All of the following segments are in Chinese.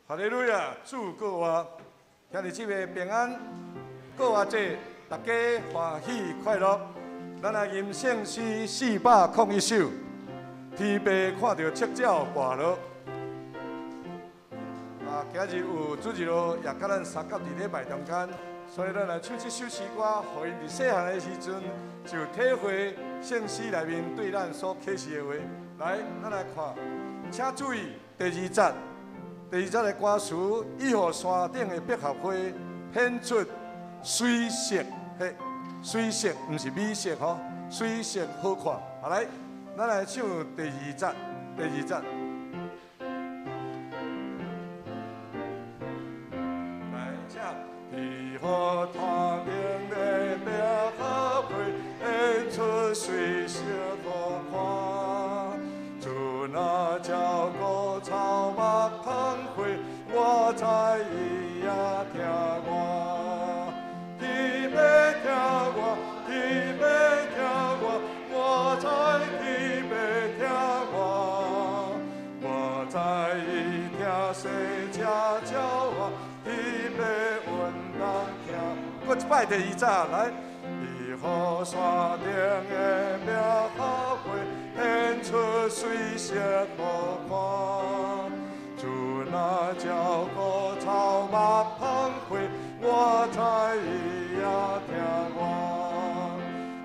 哈利路亚！祝各位兄弟姊妹平安，各位节大家欢喜快乐。咱来吟圣诗401首，天父看到赤鸟挂落。今日有主日咯，也甲咱三角伫礼拜中间，所以咱来唱这首诗歌，互因伫细汉的时阵就体会圣诗内面对咱所启示的话。来，咱来看，请注意第2节。第2节的歌词，伊予山顶的百合花显出水色，嘿，水色毋是美色吼，水色好看。好来，咱来唱第2节，第2节。来，请。伊予山顶的百合花显出水色好看，就那叫个草木芳菲，我知伊也听我，伊要听我，伊要听我，我知伊要听我，我知伊听细车叫我，伊要运动听。过一摆第2节来，伊予山顶的百合花显出水色好看，就那叫个草木芳菲，我知伊也听我，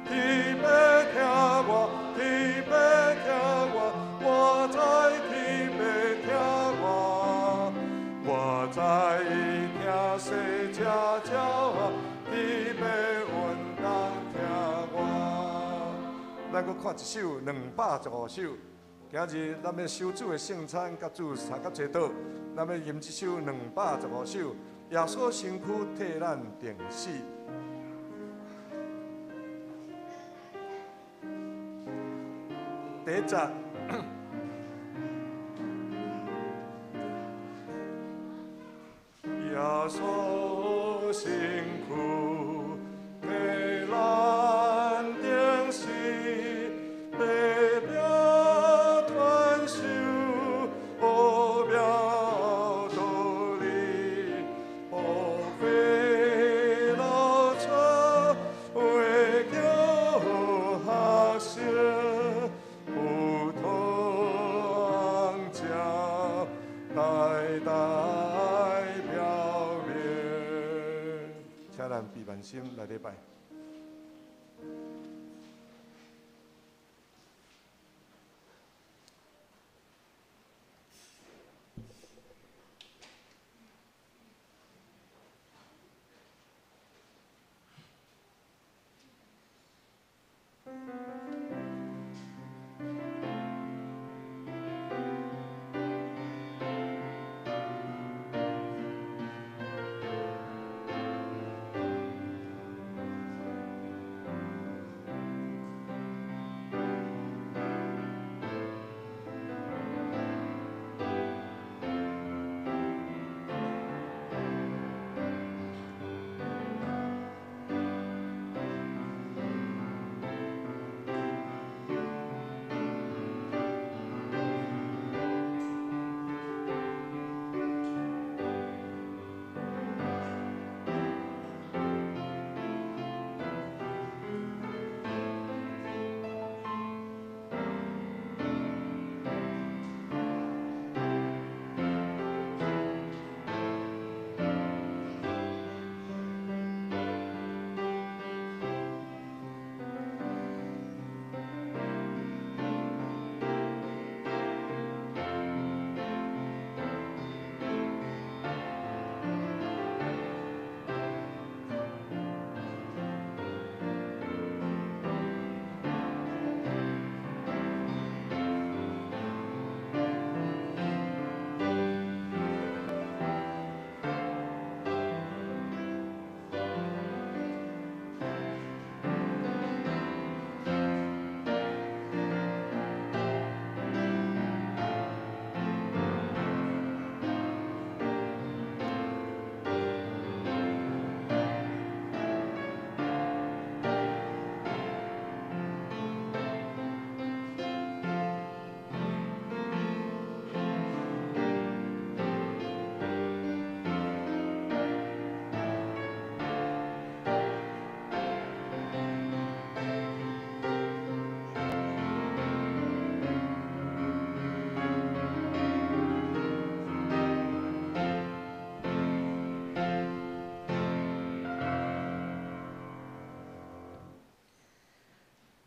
伊要听我，伊要听我，我知伊要听我，我知伊听细车叫我，伊要运动听我。咱搁看一首215首。今日咱要守主的圣餐，甲主参甲祈祷，咱要吟这首215首《耶稣身躯替咱定死》。第1节，耶稣身躯替咱定死。闭眼心来礼拜。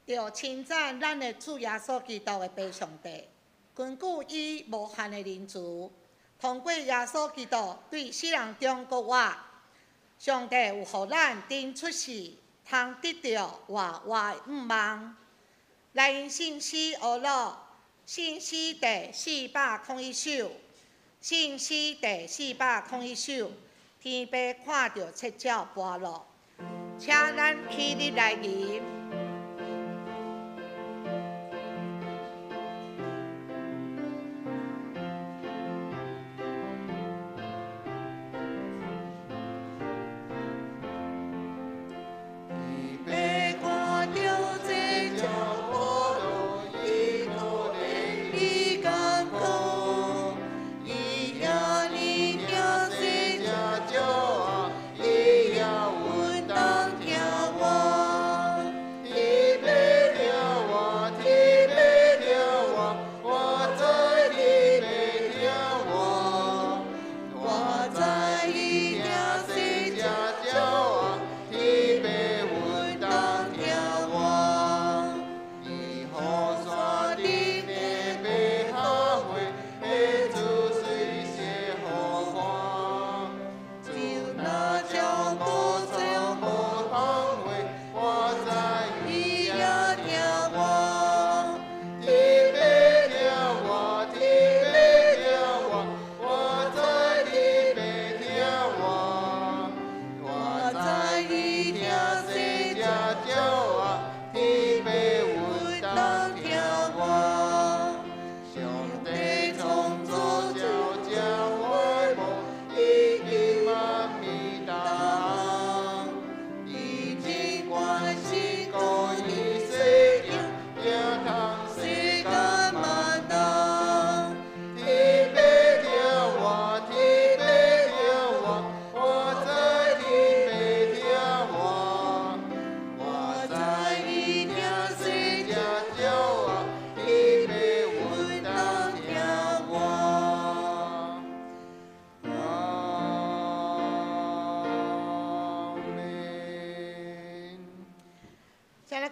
要称赞咱的主耶稣基督的爸上帝，根据伊无限的仁慈，通过耶稣基督对世人中国话，上帝有互咱顶出世，通得到活5万。来因信息而落，信息第401首，信息第401首，天父看到七鸟飞落，请咱起立来吟。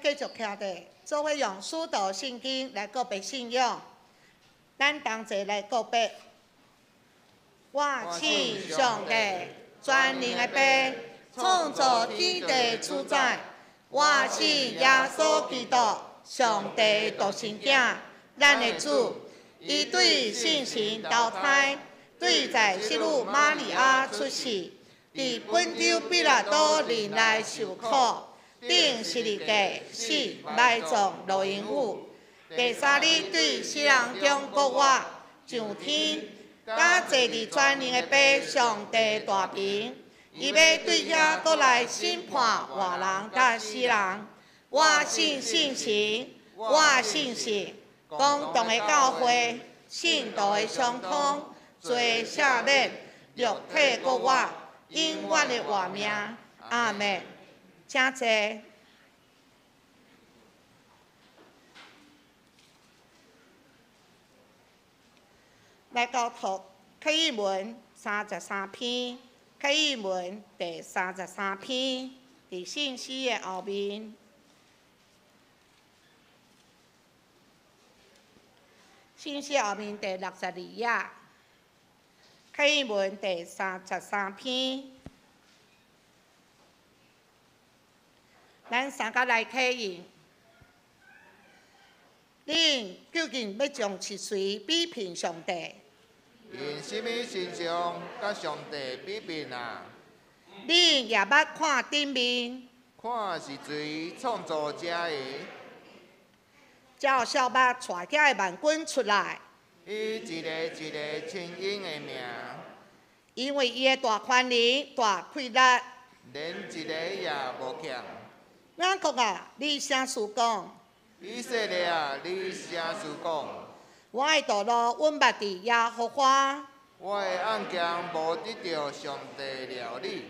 继续听的，做伙用书读圣经来告别信仰。咱同齐来告别。我信上帝，全能的爸，创造天地主宰。我信耶稣基督，上帝独生子，咱的主。伊对圣神投胎，对在圣母玛利亚出世，伫本州比拉多人来受苦。顶十字架死埋葬落阴府，第三日对世人中国话上天，甲坐伫全能的爸上帝大屏，伊要对遐搁来审判活人甲死人。我信圣神，我信神，公同的教会，信徒的相通，罪赦免，肉体国我，永远的活命。阿门。请坐。来到读启示文33篇，启示文第33篇，伫信息的后面。信息后面第62页，启示文第33篇。咱三甲来启应。恁究竟要将是谁比拼上帝？因什么形象甲上帝比拼啊？恁也捌看顶面？看是谁创造者的？照小捌带遐的万军出来。伊一个一个亲英的名。因为伊的大权力、大气力，连一个也无欠。雅各啊，你啥事讲？以色列啊，你啥事讲？我的道路稳捌伫耶和华。我的案件无得到上帝料理。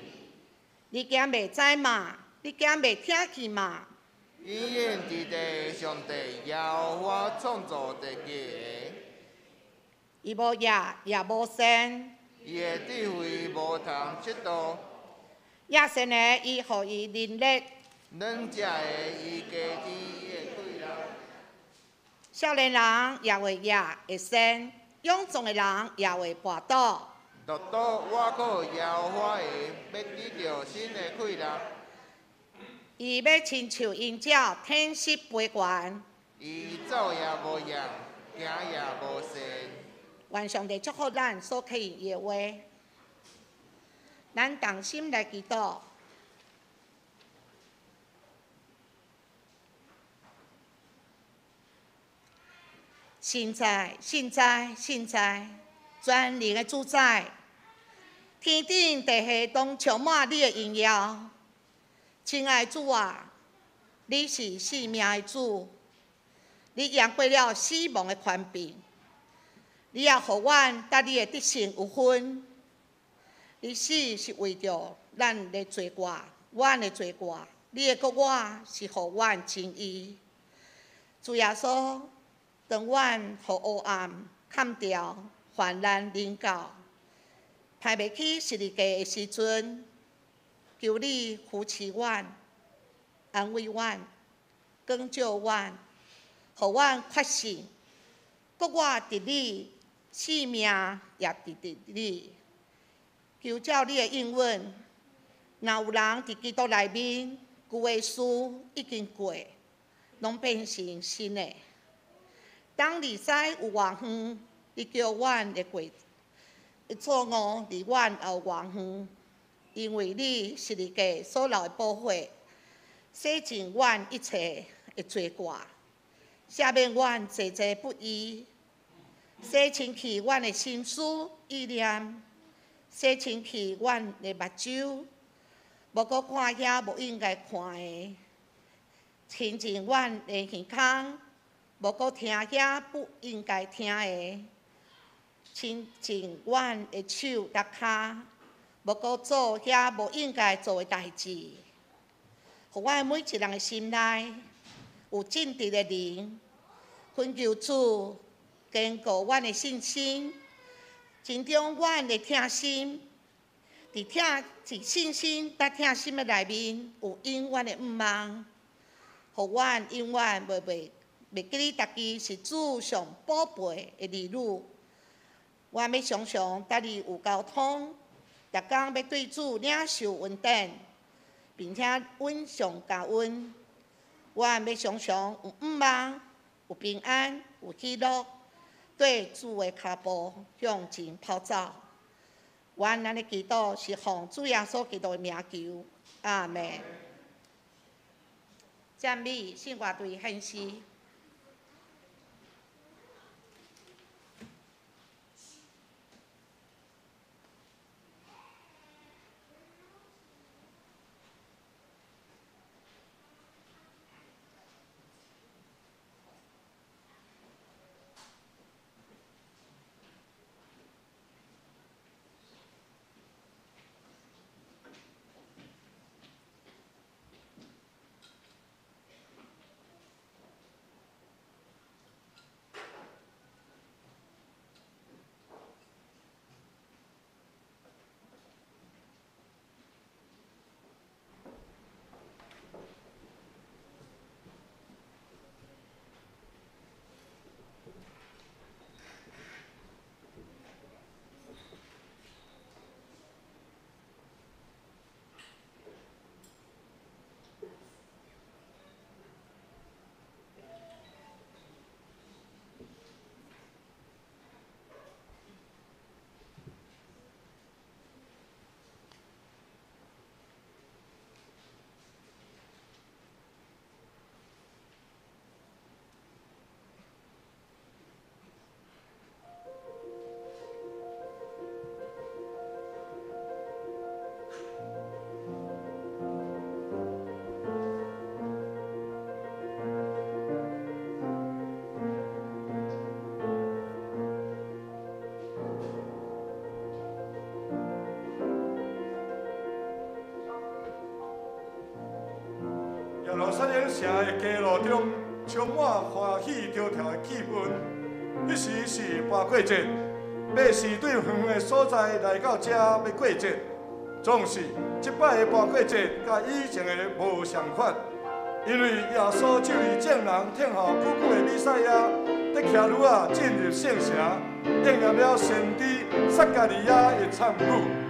你竟袂知嘛？你竟袂听去嘛？因缘之地，上帝耶和华创造地界的。伊无夜，也无生。伊的智慧无通测度。夜神的，伊互伊能力。咱遮的伊家己的。少年人也会野会生，勇壮的人也会跋倒。独到我可摇花的，要得到新的快乐。伊要亲像鹰鸟，天色飞悬。伊走也无厌，行也无闲。愿上帝祝福咱所听伊的话，咱同心来祈祷。现在，全能的主宰，天顶地下都充满你的荣耀。亲爱的主啊，你是生命的主，你赢过了死亡的权柄，你也予阮甲你的德性有分。你死是为着咱的罪过，阮的罪过，你的国我是予阮正义。主耶稣，当阮予黑暗砍掉，患难临到，派袂起十字架的时阵，求你扶持阮，安慰阮，光照阮，予阮确信，国我伫你，性命也伫你。求照你的应允，若有人伫基督内面，旧的事已经过，拢变成新的。当日子有偌远，你叫阮会过，错误离阮也有偌远，因为你十字架所流的宝血，洗净阮一切的罪过，赦免阮济济不义，洗清去阮的心思意念，洗清去阮的目睭，无搁看遐无应该看的，清净阮的耳孔。无搁听遐不应该听的，亲近阮的手甲骹，无搁做遐无应该做的代志。予阮每一人的心内有正直的灵，恳求主坚固阮的信心，增长阮的疼心。伫信心甲疼心的内面有永远的盼望，予阮永远袂记你家己是主上宝贝的儿女，我要常常甲你有沟通，逐工要对主领受恩典，并且稳上加稳。我要常常有盼望，有平安，有喜乐，对主的脚步向前跑走。阮咱的祈祷是奉主耶稣基督的名求，阿门。赞美圣乐队献诗。罗山影城的街路中充满欢喜跳跳的气氛。迄时是八过节，马市对远的所在来到遮要过节，总是即摆的八过节甲以前的无相款。因为耶稣就是众人听候久久的弥赛亚，在骑驴啊进入圣城，应验了先知撒加利亚的参语。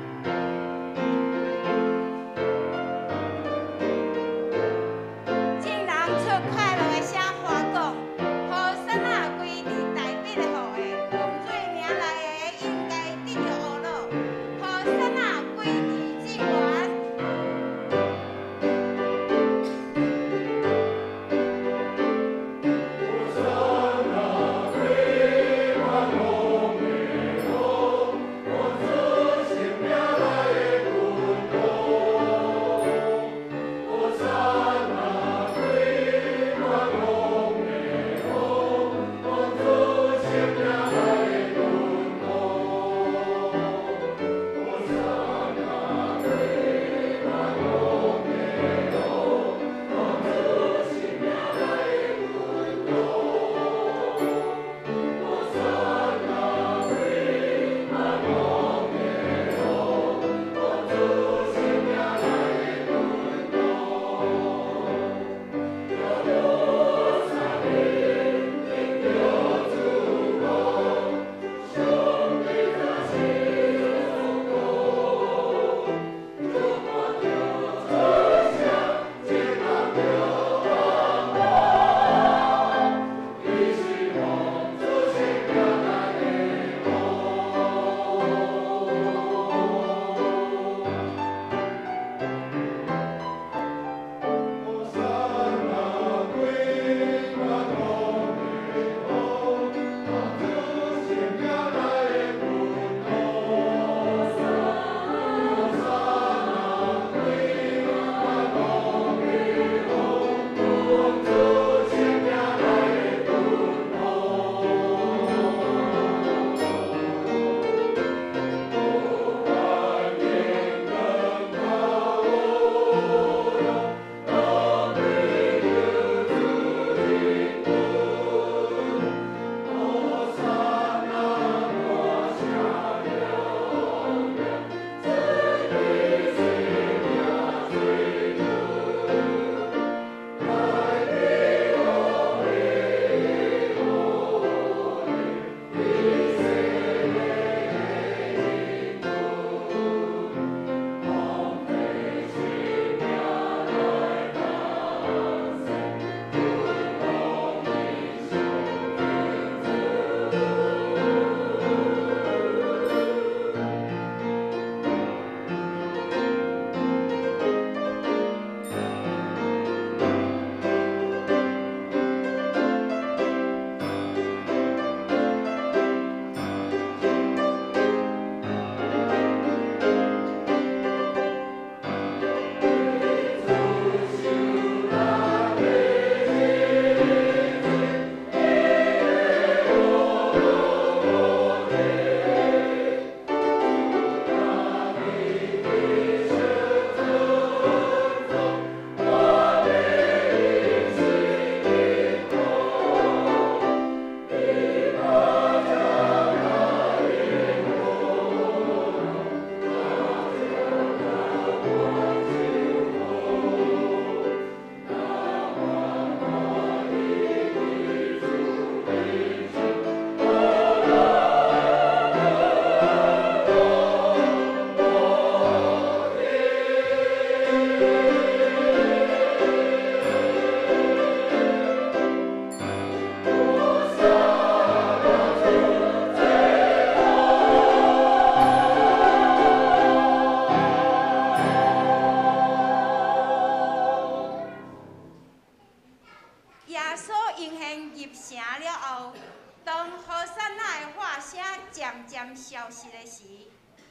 消息的时，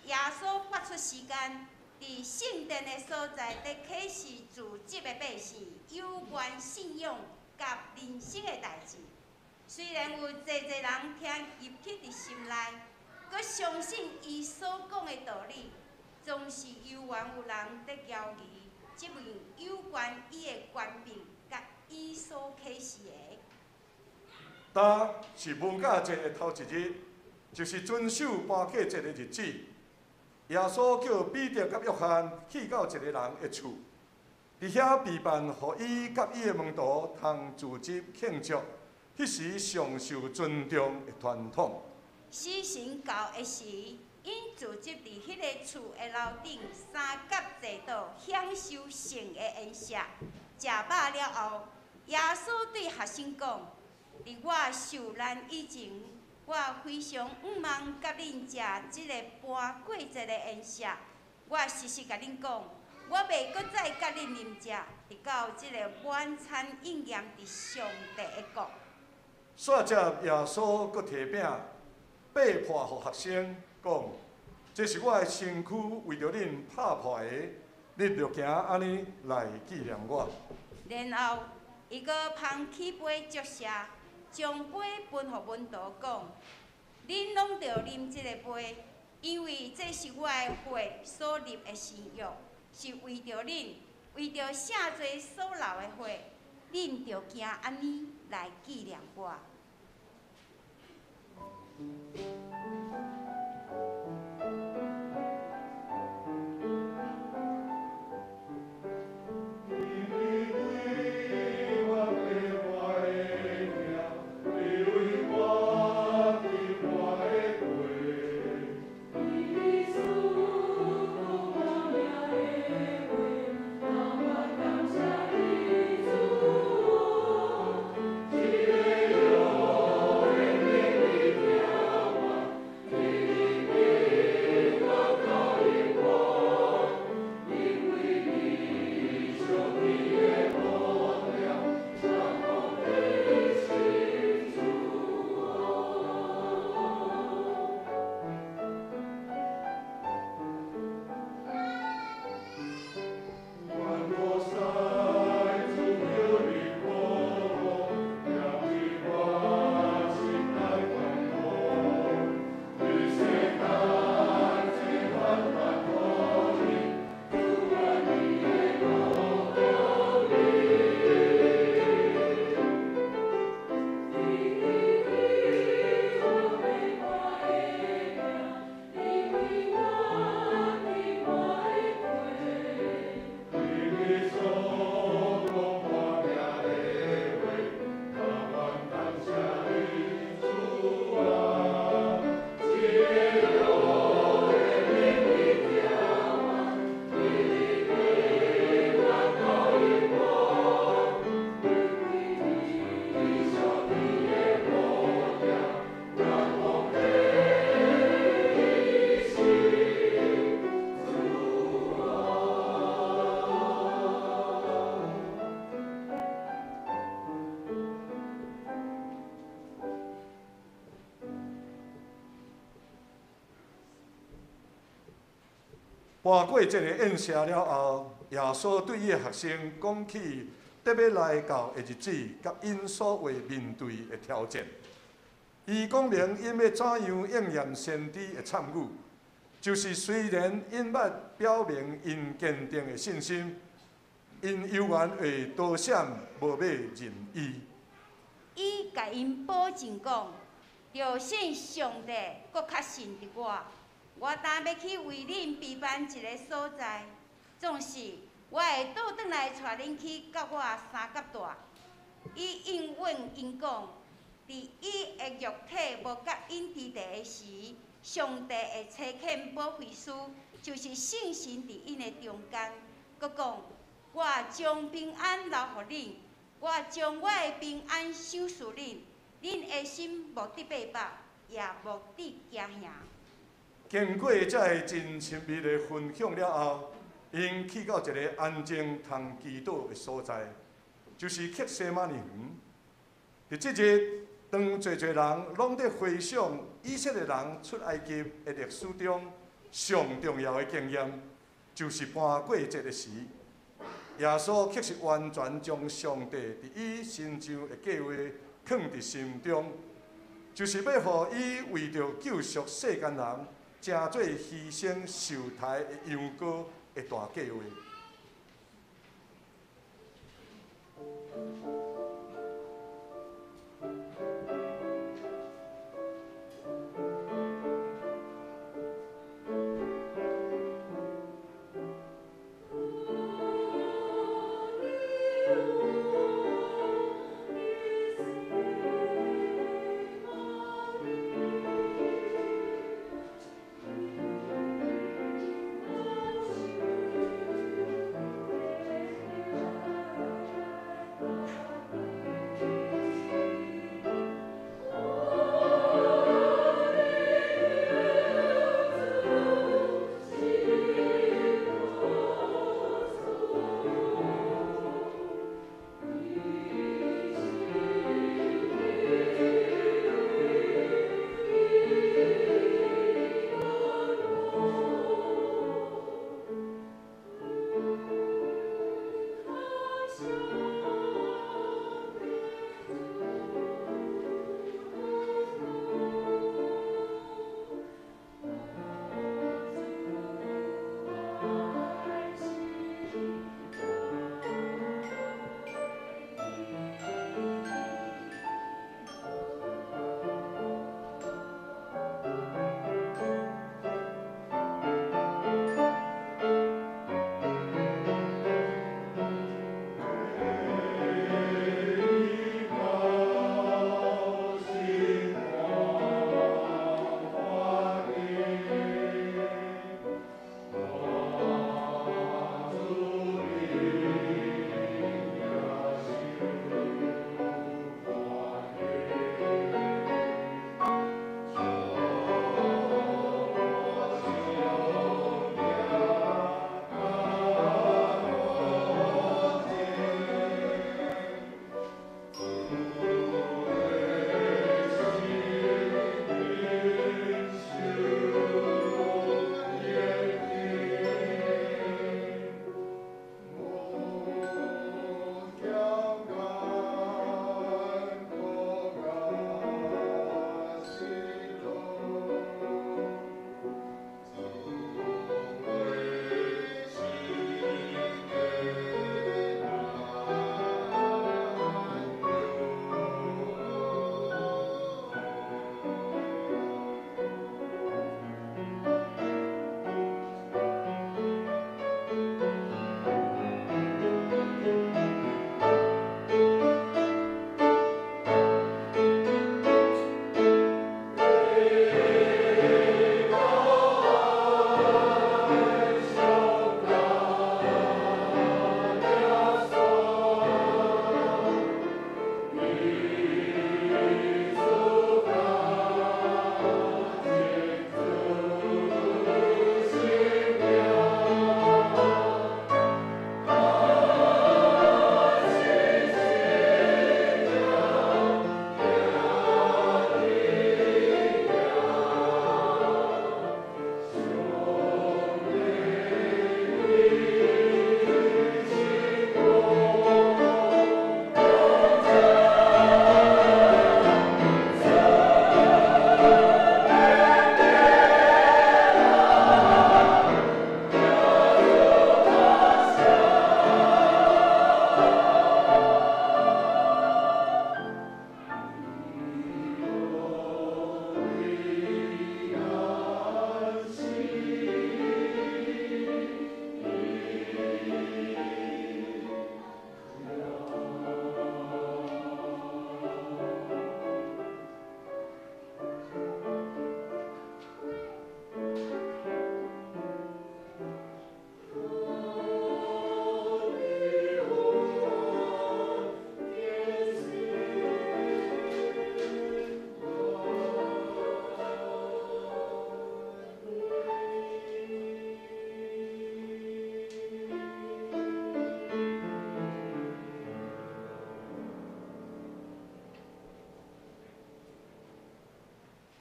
耶稣发出时间，伫圣殿的所在，在启示自己的百姓有关信仰甲人生的代志。虽然有济人听入去伫心内，佮相信伊所讲的道理，总是有缘有人在交疑，质问有关伊的权柄甲伊所启示的。当是文假节的头一日，就是遵守颁奖节的日子。耶稣叫彼得甲约翰去到一个人的厝，伫伫遐备办，互伊甲伊的门徒通聚集庆祝，迄时上受尊重的传统。死神到的时，因聚集伫迄个厝的楼顶三角坐倒，享受圣的宴食。食饱了后，耶稣对学生讲：伫我受难以前，我非常毋茫甲恁食即个搬过节的宴食。我实实甲恁讲，我袂搁再甲恁啉食，直到即个晚餐应验伫上帝的国。煞接耶稣搁摕饼，掰破互学生讲：这是我的身躯，为着恁拍破的，恁着行安尼来纪念我。然后，伊搁捧起杯祝谢，将杯分互门徒讲：恁拢着啉即个杯，因为这是我的血所立的新约，是为着恁，为着赦罪所流的血，恁着行安尼来纪念我。搬过这个宴谢了后，耶稣对伊的学生讲起特别来到的日子，甲因所会面对的挑战。伊讲明因要怎样应验先知的参语，就是虽然因捌表明因坚定的信心，因犹原会多闪无要认伊。伊甲因保证讲，着信上帝，搁较信伫我。我当要去为恁备办一个所在，总是我会倒转来带恁去甲我三角大。伊应允因讲，伫伊的肉体无甲因伫地的时，上帝会差遣保惠师，就是圣神伫因的中间。佮讲，我将平安留互恁，我将我的平安赏赐恁，恁的心无得白白，也无得惊吓。经过这个真亲密的分享了后，因去到一个安静通祈祷的所在，就是克西马尼园。伫即日，当侪人拢伫回想以色列人出埃及的历史中上重要的经验，就是搬过节的时，耶稣确实完全将上帝伫伊身上的计划放伫心中，就是要互伊为着救赎世间人。正做牺牲受抬的羊羔的大计划。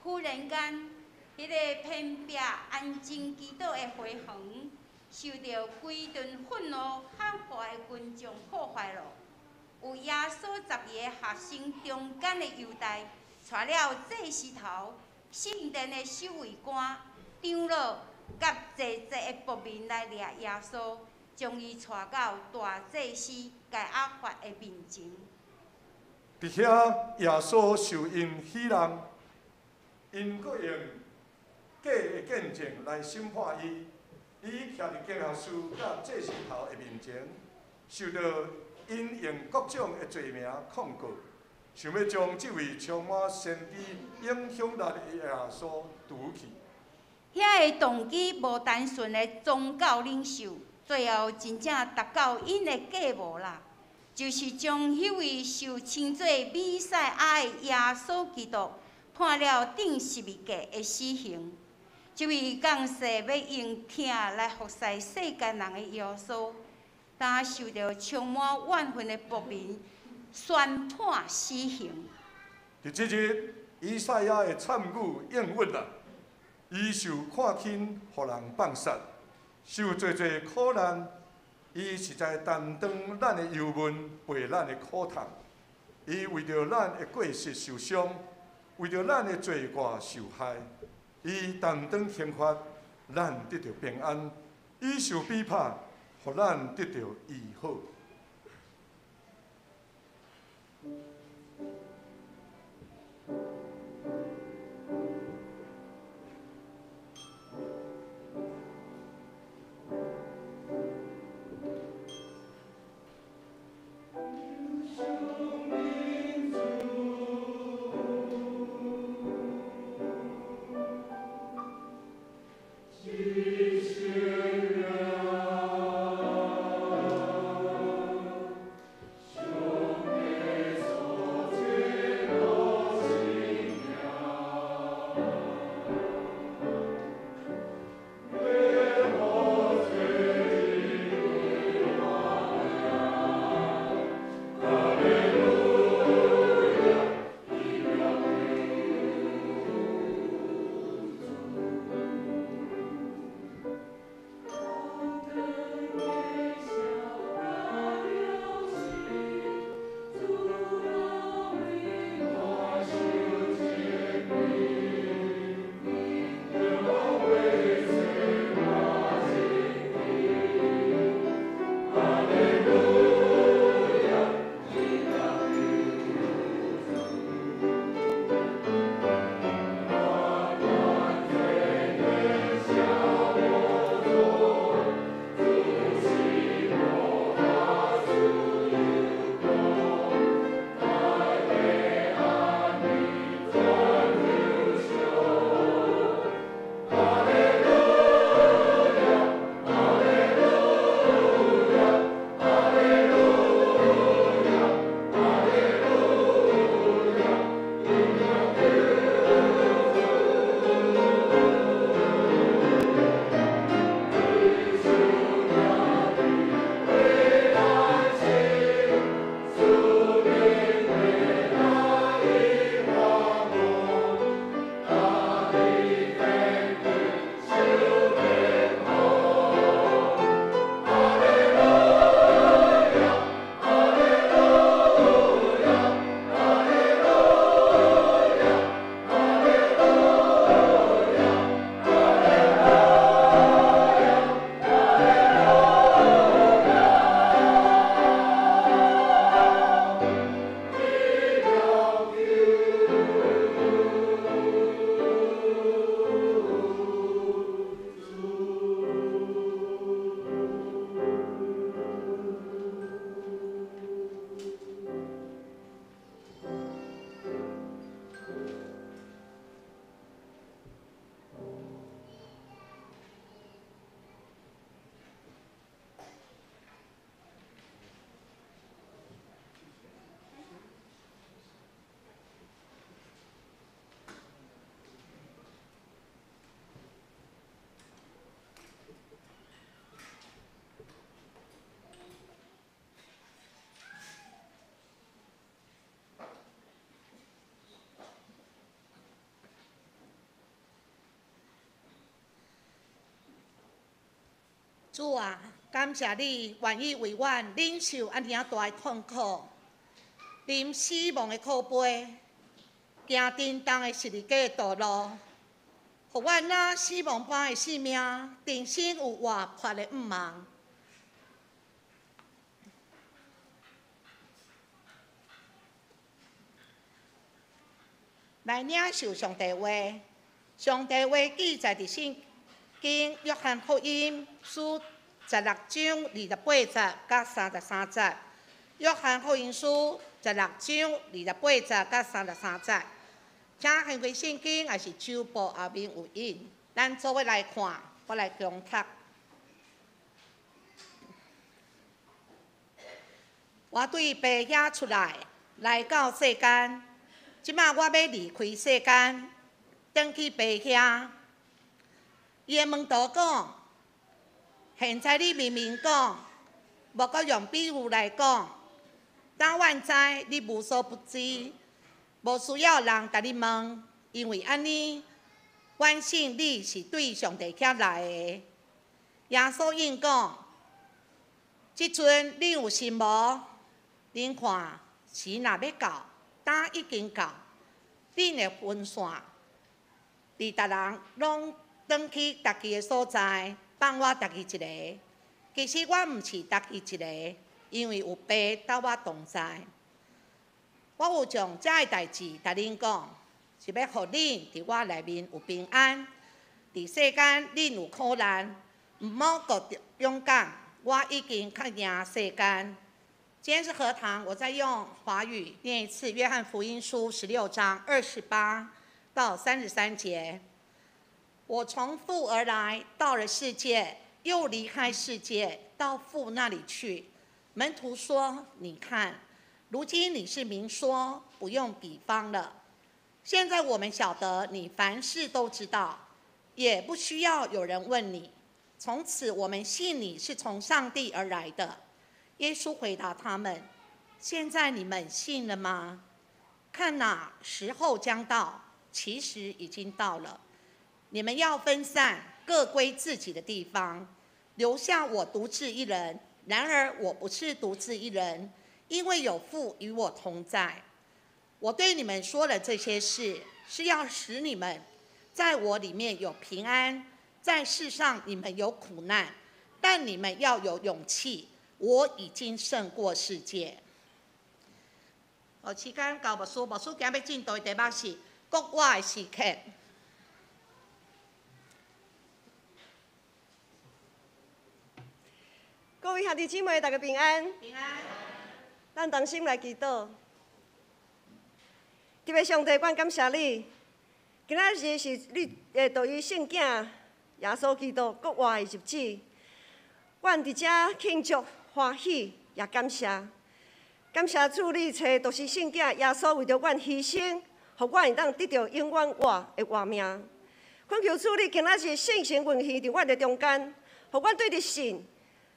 忽然间，迄个偏僻安静祈祷的花园，受到规顿愤怒喊话的群众破坏了。有耶稣12个学生中间的犹大，带了祭司头、圣殿的守卫官、长老，甲济的仆民来掠耶稣，将伊带到大祭司该亚法的面前。伫遐，耶稣受因喜人，因搁用假的见证来审判伊。伊徛伫监校司甲祭司头的面前，受到因用各种的罪名控告，想要将这位充满先知影响力的耶稣除去。遐个动机无单纯的宗教领袖，最后真正达到因的计谋啦，就是将迄位受称作弥赛亚的耶稣基督判了顶12架的死刑。这位降世要用疼来服侍世间人的耶稣，但受到充满怨恨的仆民宣判死刑。伫即日，以赛亚的惨语应验啦。伊受看轻，互人放杀，受侪侪苦难。伊实在担当咱的忧闷，背咱的苦痛。伊为着咱的过失受伤，为着咱的罪过受害。伊担当刑罚，咱得到平安；伊受逼迫，互咱得到医好。主啊，感谢你愿意为阮忍受安尼啊大的痛苦，啉死亡的苦杯，行震动的十字架的道路，互阮那死亡般的性命，重新有活泼的毋茫。来领受上帝话，上帝话记载伫圣经约翰福音书16章28节到33节，约翰福音书16章28节到33节。请韩国圣经也是手部后面有印，咱做伙来看，我来共读。我对爸遐出来到世间。即马我要离开世间，转去爸遐。伊的门徒讲：现在你明明讲，无阁用比喻来讲，但阮知你无所不知，无需要人甲你问，因为安尼，阮信你是对上帝遐来的。耶稣应讲：即阵你有信无？恁看时若要到。打已经到，恁的分线，伫逐人拢转去家己的所在，放我家己一个。其实我毋是家己一个，因为有爸斗我同在。我有将遮个代志甲恁讲，是要互恁伫我内面有平安。伫世间恁有苦难，毋好过勇敢，我已经较赢世间。今天是课堂，我再用华语念一次《约翰福音书》16章28到33节。我从父而来，到了世界，又离开世界，到父那里去。门徒说：“你看，如今你是明说，不用比方了。现在我们晓得你凡事都知道，也不需要有人问你。从此我们信你是从上帝而来的。”耶稣回答他们：“现在你们信了吗？看哪，时候将到，其实已经到了。你们要分散，各归自己的地方，留下我独自一人。然而我不是独自一人，因为有父与我同在。我对你们说了这些事，是要使你们在我里面有平安。在世上你们有苦难，但你们要有勇气。我已经胜过世界。时间到，牧师今日要进度的题目是国外的时刻。各位兄弟姊妹，大家平安。平安。咱同心来祈祷。特别上帝，阮感谢你。今仔日是你对于圣经耶稣基督国外的日子，阮伫遮庆祝。欢喜也感谢，感谢主，你找都是圣经耶稣为着阮牺牲，互阮会当得到永远活的活命。恳求主，你今仔日圣神运行伫阮的中间，互阮对着神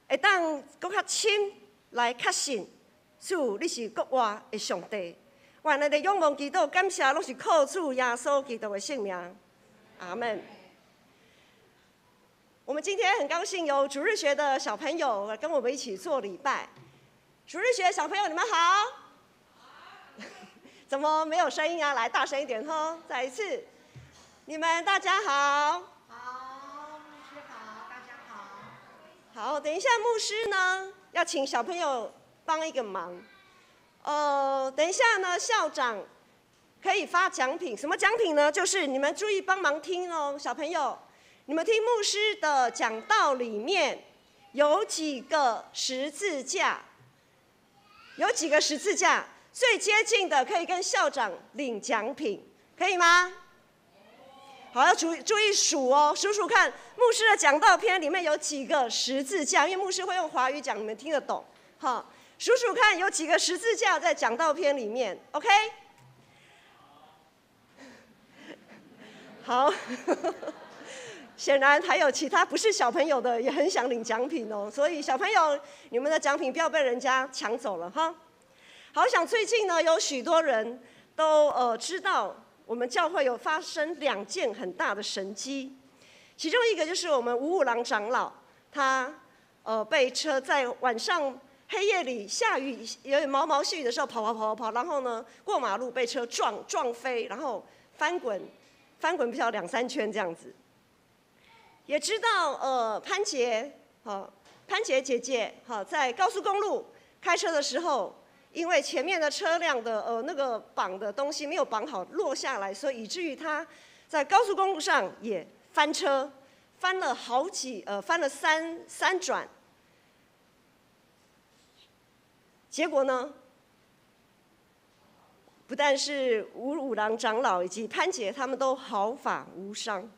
会当搁较深来确信，主你是国外的上帝。愿咱的仰望祈祷感谢，拢是靠主耶稣基督的圣名。阿门。我们今天很高兴有主日学的小朋友跟我们一起做礼拜。主日学的小朋友，你们好。怎么没有声音啊？来，大声一点吼！再一次，你们大家好。好，牧师好，大家好。好，等一下牧师呢要请小朋友帮一个忙。等一下呢，校长可以发奖品。什么奖品呢？就是你们注意帮忙听哦，小朋友。你们听牧师的讲道里面有几个十字架？有几个十字架？最接近的可以跟校长领奖品，可以吗？好，要注意数哦，数数看牧师的讲道篇里面有几个十字架，因为牧师会用华语讲，你们听得懂。好，数数看有几个十字架在讲道篇里面 ，OK？ 好。显然还有其他不是小朋友的也很想领奖品哦，所以小朋友，你们的奖品不要被人家抢走了哈。好，想最近呢有许多人都知道我们教会有发生2件很大的神迹，其中一个就是我们吴五郎长老他被车在晚上黑夜里下雨有点毛毛细雨的时候跑，然后呢过马路被车撞飞，然后翻滚不晓得2-3圈这样子。也知道潘杰姐姐在高速公路开车的时候，因为前面的车辆的那个绑的东西没有绑好落下来，所以以至于她在高速公路上也翻车，翻了3转。结果呢，不但是五郎长老以及潘姐他们都毫发无伤。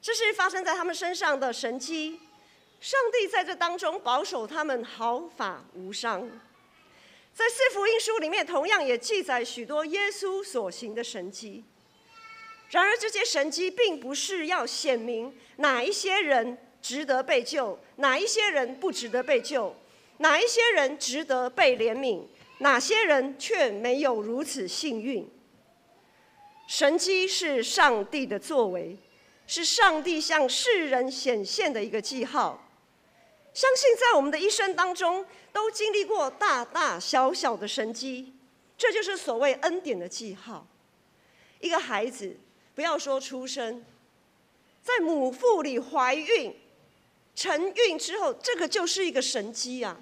这是发生在他们身上的神迹，上帝在这当中保守他们毫发无伤。在4福音书里面，同样也记载许多耶稣所行的神迹。然而，这些神迹并不是要显明哪一些人值得被救，哪一些人不值得被救，哪一些人值得被怜悯，哪些人却没有如此幸运。神迹是上帝的作为，是上帝向世人显现的一个记号。相信在我们的一生当中，都经历过大大小小的神迹，这就是所谓恩典的记号。一个孩子，不要说出生，在母腹里怀孕、承孕之后，这个就是一个神迹啊！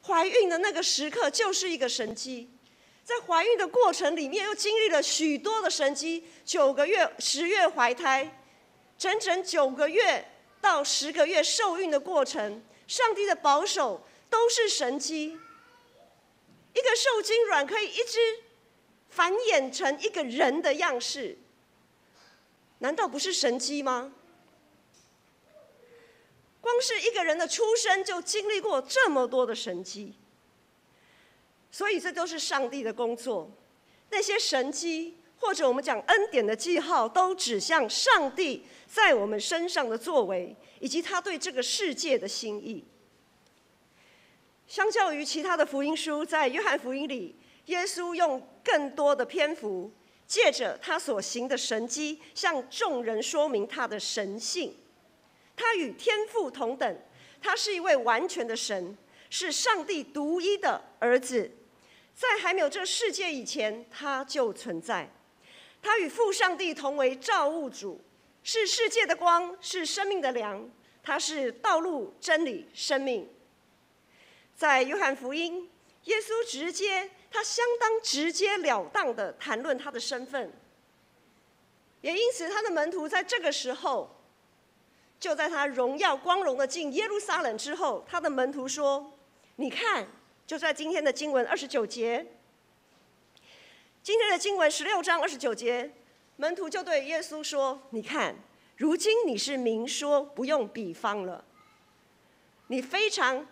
怀孕的那个时刻就是一个神迹。在怀孕的过程里面，又经历了许多的神迹，9个月、10月怀胎，整整9个月到10个月受孕的过程，上帝的保守都是神迹。一个受精卵可以一直繁衍成一个人的样式，难道不是神迹吗？光是一个人的出生就经历过这么多的神迹。所以这都是上帝的工作，那些神迹或者我们讲恩典的记号，都指向上帝在我们身上的作为，以及他对这个世界的心意。相较于其他的福音书，在约翰福音里，耶稣用更多的篇幅，借着他所行的神迹，向众人说明他的神性。他与天父同等，他是一位完全的神，是上帝独一的儿子。在还没有这世界以前，他就存在。他与父上帝同为造物主，是世界的光，是生命的粮。他是道路、真理、生命。在约翰福音，耶稣他相当直截了当地谈论他的身份，也因此他的门徒在这个时候，就在他荣耀光荣的进耶路撒冷之后，他的门徒说：“你看。”就在今天的经文29节，今天的经文16章29节，门徒就对耶稣说：“你看，如今你是明说，不用比方了。你非常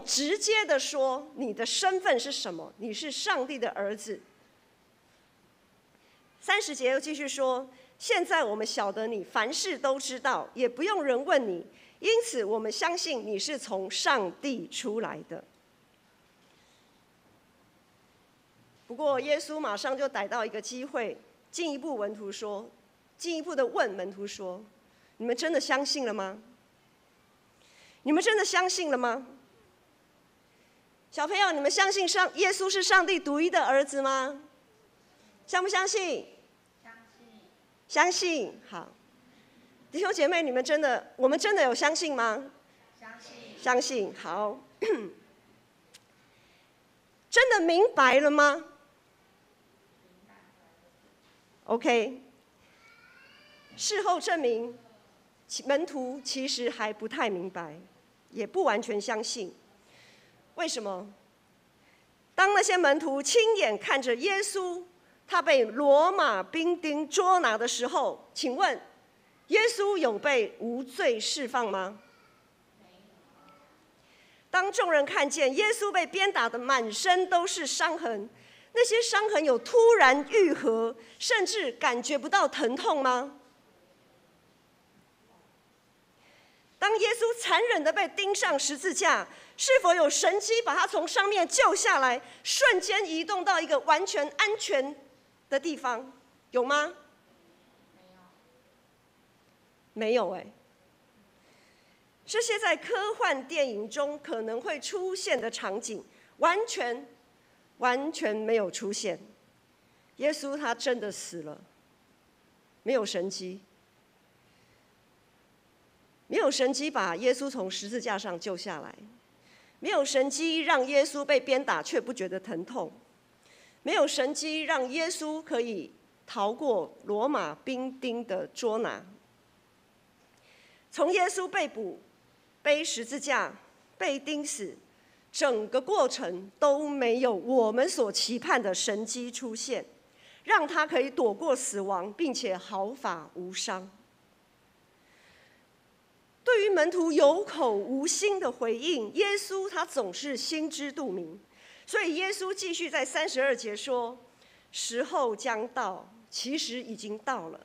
直接的说你的身份是什么，你是上帝的儿子。”30节又继续说：“现在我们晓得你凡事都知道，也不用人问你。因此，我们相信你是从上帝出来的。”不过，耶稣马上就逮到一个机会，进一步的问门徒说：“你们真的相信了吗？你们真的相信了吗？小朋友，你们相信耶稣是上帝独一的儿子吗？相不相信？相信。好。弟兄姐妹，我们真的有相信吗？相信。好，真的明白了吗 ？OK。事后证明，门徒其实还不太明白，也不完全相信。为什么？当那些门徒亲眼看着耶稣他被罗马兵丁捉拿的时候，请问？耶稣有被无罪释放吗？当众人看见耶稣被鞭打得满身都是伤痕，那些伤痕有突然愈合，甚至感觉不到疼痛吗？当耶稣残忍地被钉上十字架，是否有神迹把他从上面救下来，瞬间移动到一个完全安全的地方？有吗？没有这些在科幻电影中可能会出现的场景，完全没有出现。耶稣他真的死了，没有神迹，没有神迹把耶稣从十字架上救下来，没有神迹让耶稣被鞭打却不觉得疼痛，没有神迹让耶稣可以逃过罗马兵丁的捉拿。从耶稣被捕、背十字架、被钉死，整个过程都没有我们所期盼的神迹出现，让他可以躲过死亡，并且毫发无伤。对于门徒有口无心的回应，耶稣他总是心知肚明，所以耶稣继续在32节说：“时候将到，其实已经到了，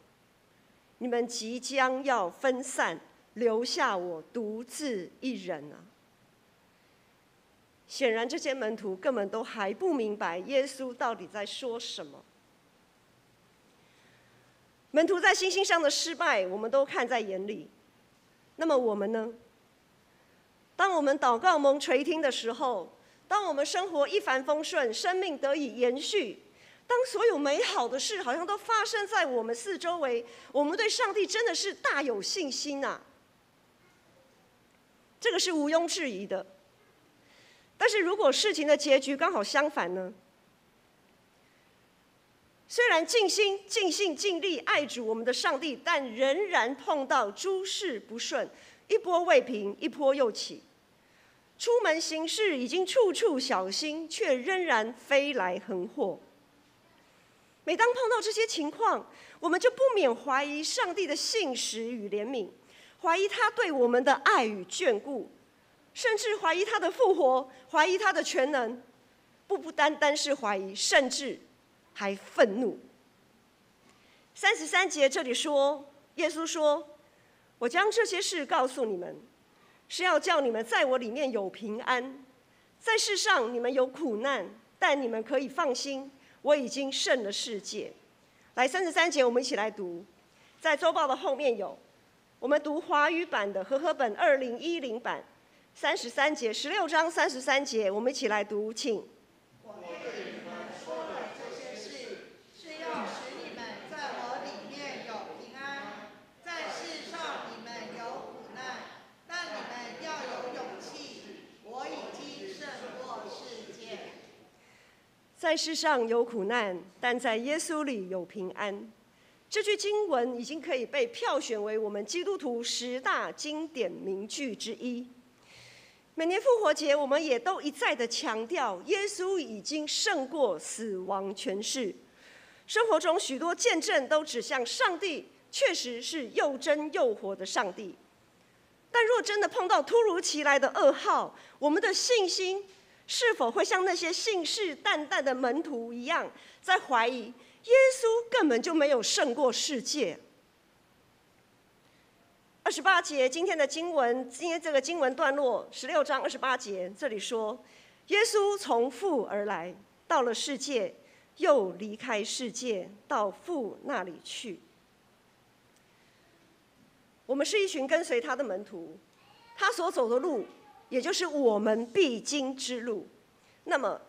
你们即将要分散，留下我独自一人啊。”显然，这些门徒根本都还不明白耶稣到底在说什么。门徒在信心上的失败，我们都看在眼里。那么我们呢？当我们祷告蒙垂听的时候，当我们生活一帆风顺，生命得以延续，当所有美好的事好像都发生在我们四周围，我们对上帝真的是大有信心啊！这个是毋庸置疑的。但是如果事情的结局刚好相反呢？虽然尽心、尽性、尽力爱主我们的上帝，但仍然碰到诸事不顺，一波未平，一波又起。出门行事已经处处小心，却仍然飞来横祸。每当碰到这些情况，我们就不免怀疑上帝的信实与怜悯，怀疑他对我们的爱与眷顾，甚至怀疑他的复活，怀疑他的全能。不单单是怀疑，甚至还愤怒。33节这里说，耶稣说：“我将这些事告诉你们，是要叫你们在我里面有平安。在世上你们有苦难，但你们可以放心，我已经胜了世界。”来，33节我们一起来读，在周报的后面有，我们读华语版的和合本2010版33节，16章33节，我们一起来读，请。我对你们说的这些事，是要使你们在我里面有平安。在世上你们有苦难，但你们要有勇气，我已经胜过世界。在世上有苦难，但在耶稣里有平安。这句经文已经可以被票选为我们基督徒10大经典名句之一。每年复活节，我们也都一再的强调，耶稣已经胜过死亡权势。生活中许多见证都指向上帝确实是又真又活的上帝。但若真的碰到突如其来的噩耗，我们的信心是否会像那些信誓旦旦的门徒一样，在怀疑耶稣根本就没有胜过世界？28节，今天的经文，今天这个经文段落16章28节，这里说，耶稣从父而来，到了世界，又离开世界，到父那里去。我们是一群跟随他的门徒，他所走的路，也就是我们必经之路。那么，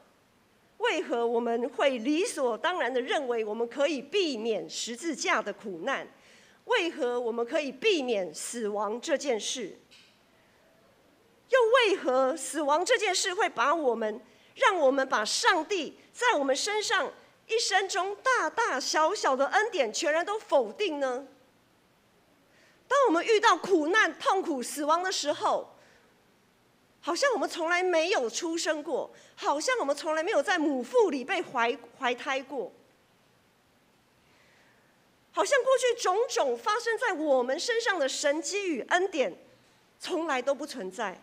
为何我们会理所当然的认为我们可以避免十字架的苦难？为何我们可以避免死亡这件事？又为何死亡这件事会让我们把上帝在我们身上一生中大大小小的恩典全然都否定呢？当我们遇到苦难、痛苦、死亡的时候，好像我们从来没有出生过，好像我们从来没有在母腹里被怀胎过，好像过去种种发生在我们身上的神迹与恩典从来都不存在，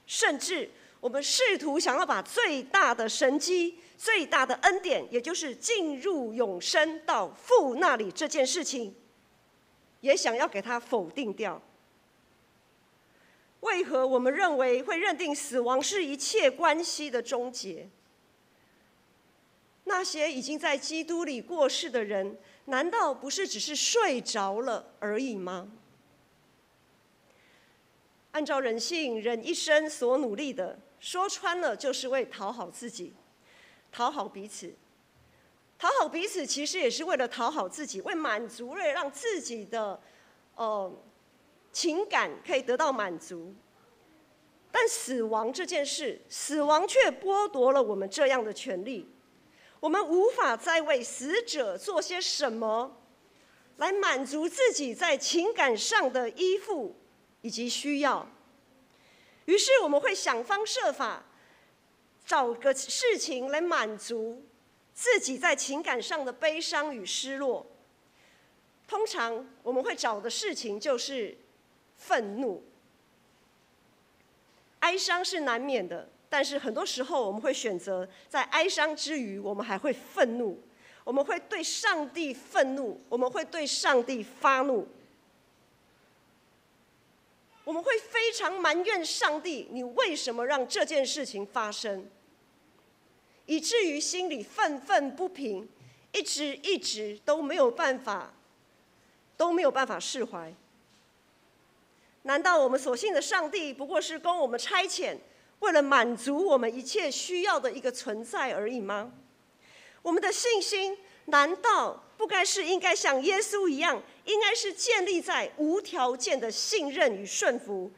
甚至我们试图想要把最大的神迹、最大的恩典，也就是进入永生到父那里这件事情，也想要给它否定掉。为何我们认为会认定死亡是一切关系的终结？那些已经在基督里过世的人，难道不是只是睡着了而已吗？按照人性，人一生所努力的，说穿了就是为讨好自己，讨好彼此。讨好彼此其实也是为了讨好自己，为满足，为了让自己的情感可以得到满足。但死亡这件事，死亡却剥夺了我们这样的权利。我们无法再为死者做些什么，来满足自己在情感上的依附以及需要。于是我们会想方设法，找个事情来满足自己在情感上的悲伤与失落。通常我们会找的事情就是愤怒。哀伤是难免的，但是很多时候我们会选择在哀伤之余，我们还会愤怒，我们会对上帝愤怒，我们会对上帝发怒，我们会非常埋怨上帝，你为什么让这件事情发生？以至于心里愤愤不平，一直都没有办法释怀。难道我们所信的上帝不过是供我们差遣，为了满足我们一切需要的一个存在而已吗？我们的信心难道不应该像耶稣一样，应该是建立在无条件的信任与顺服，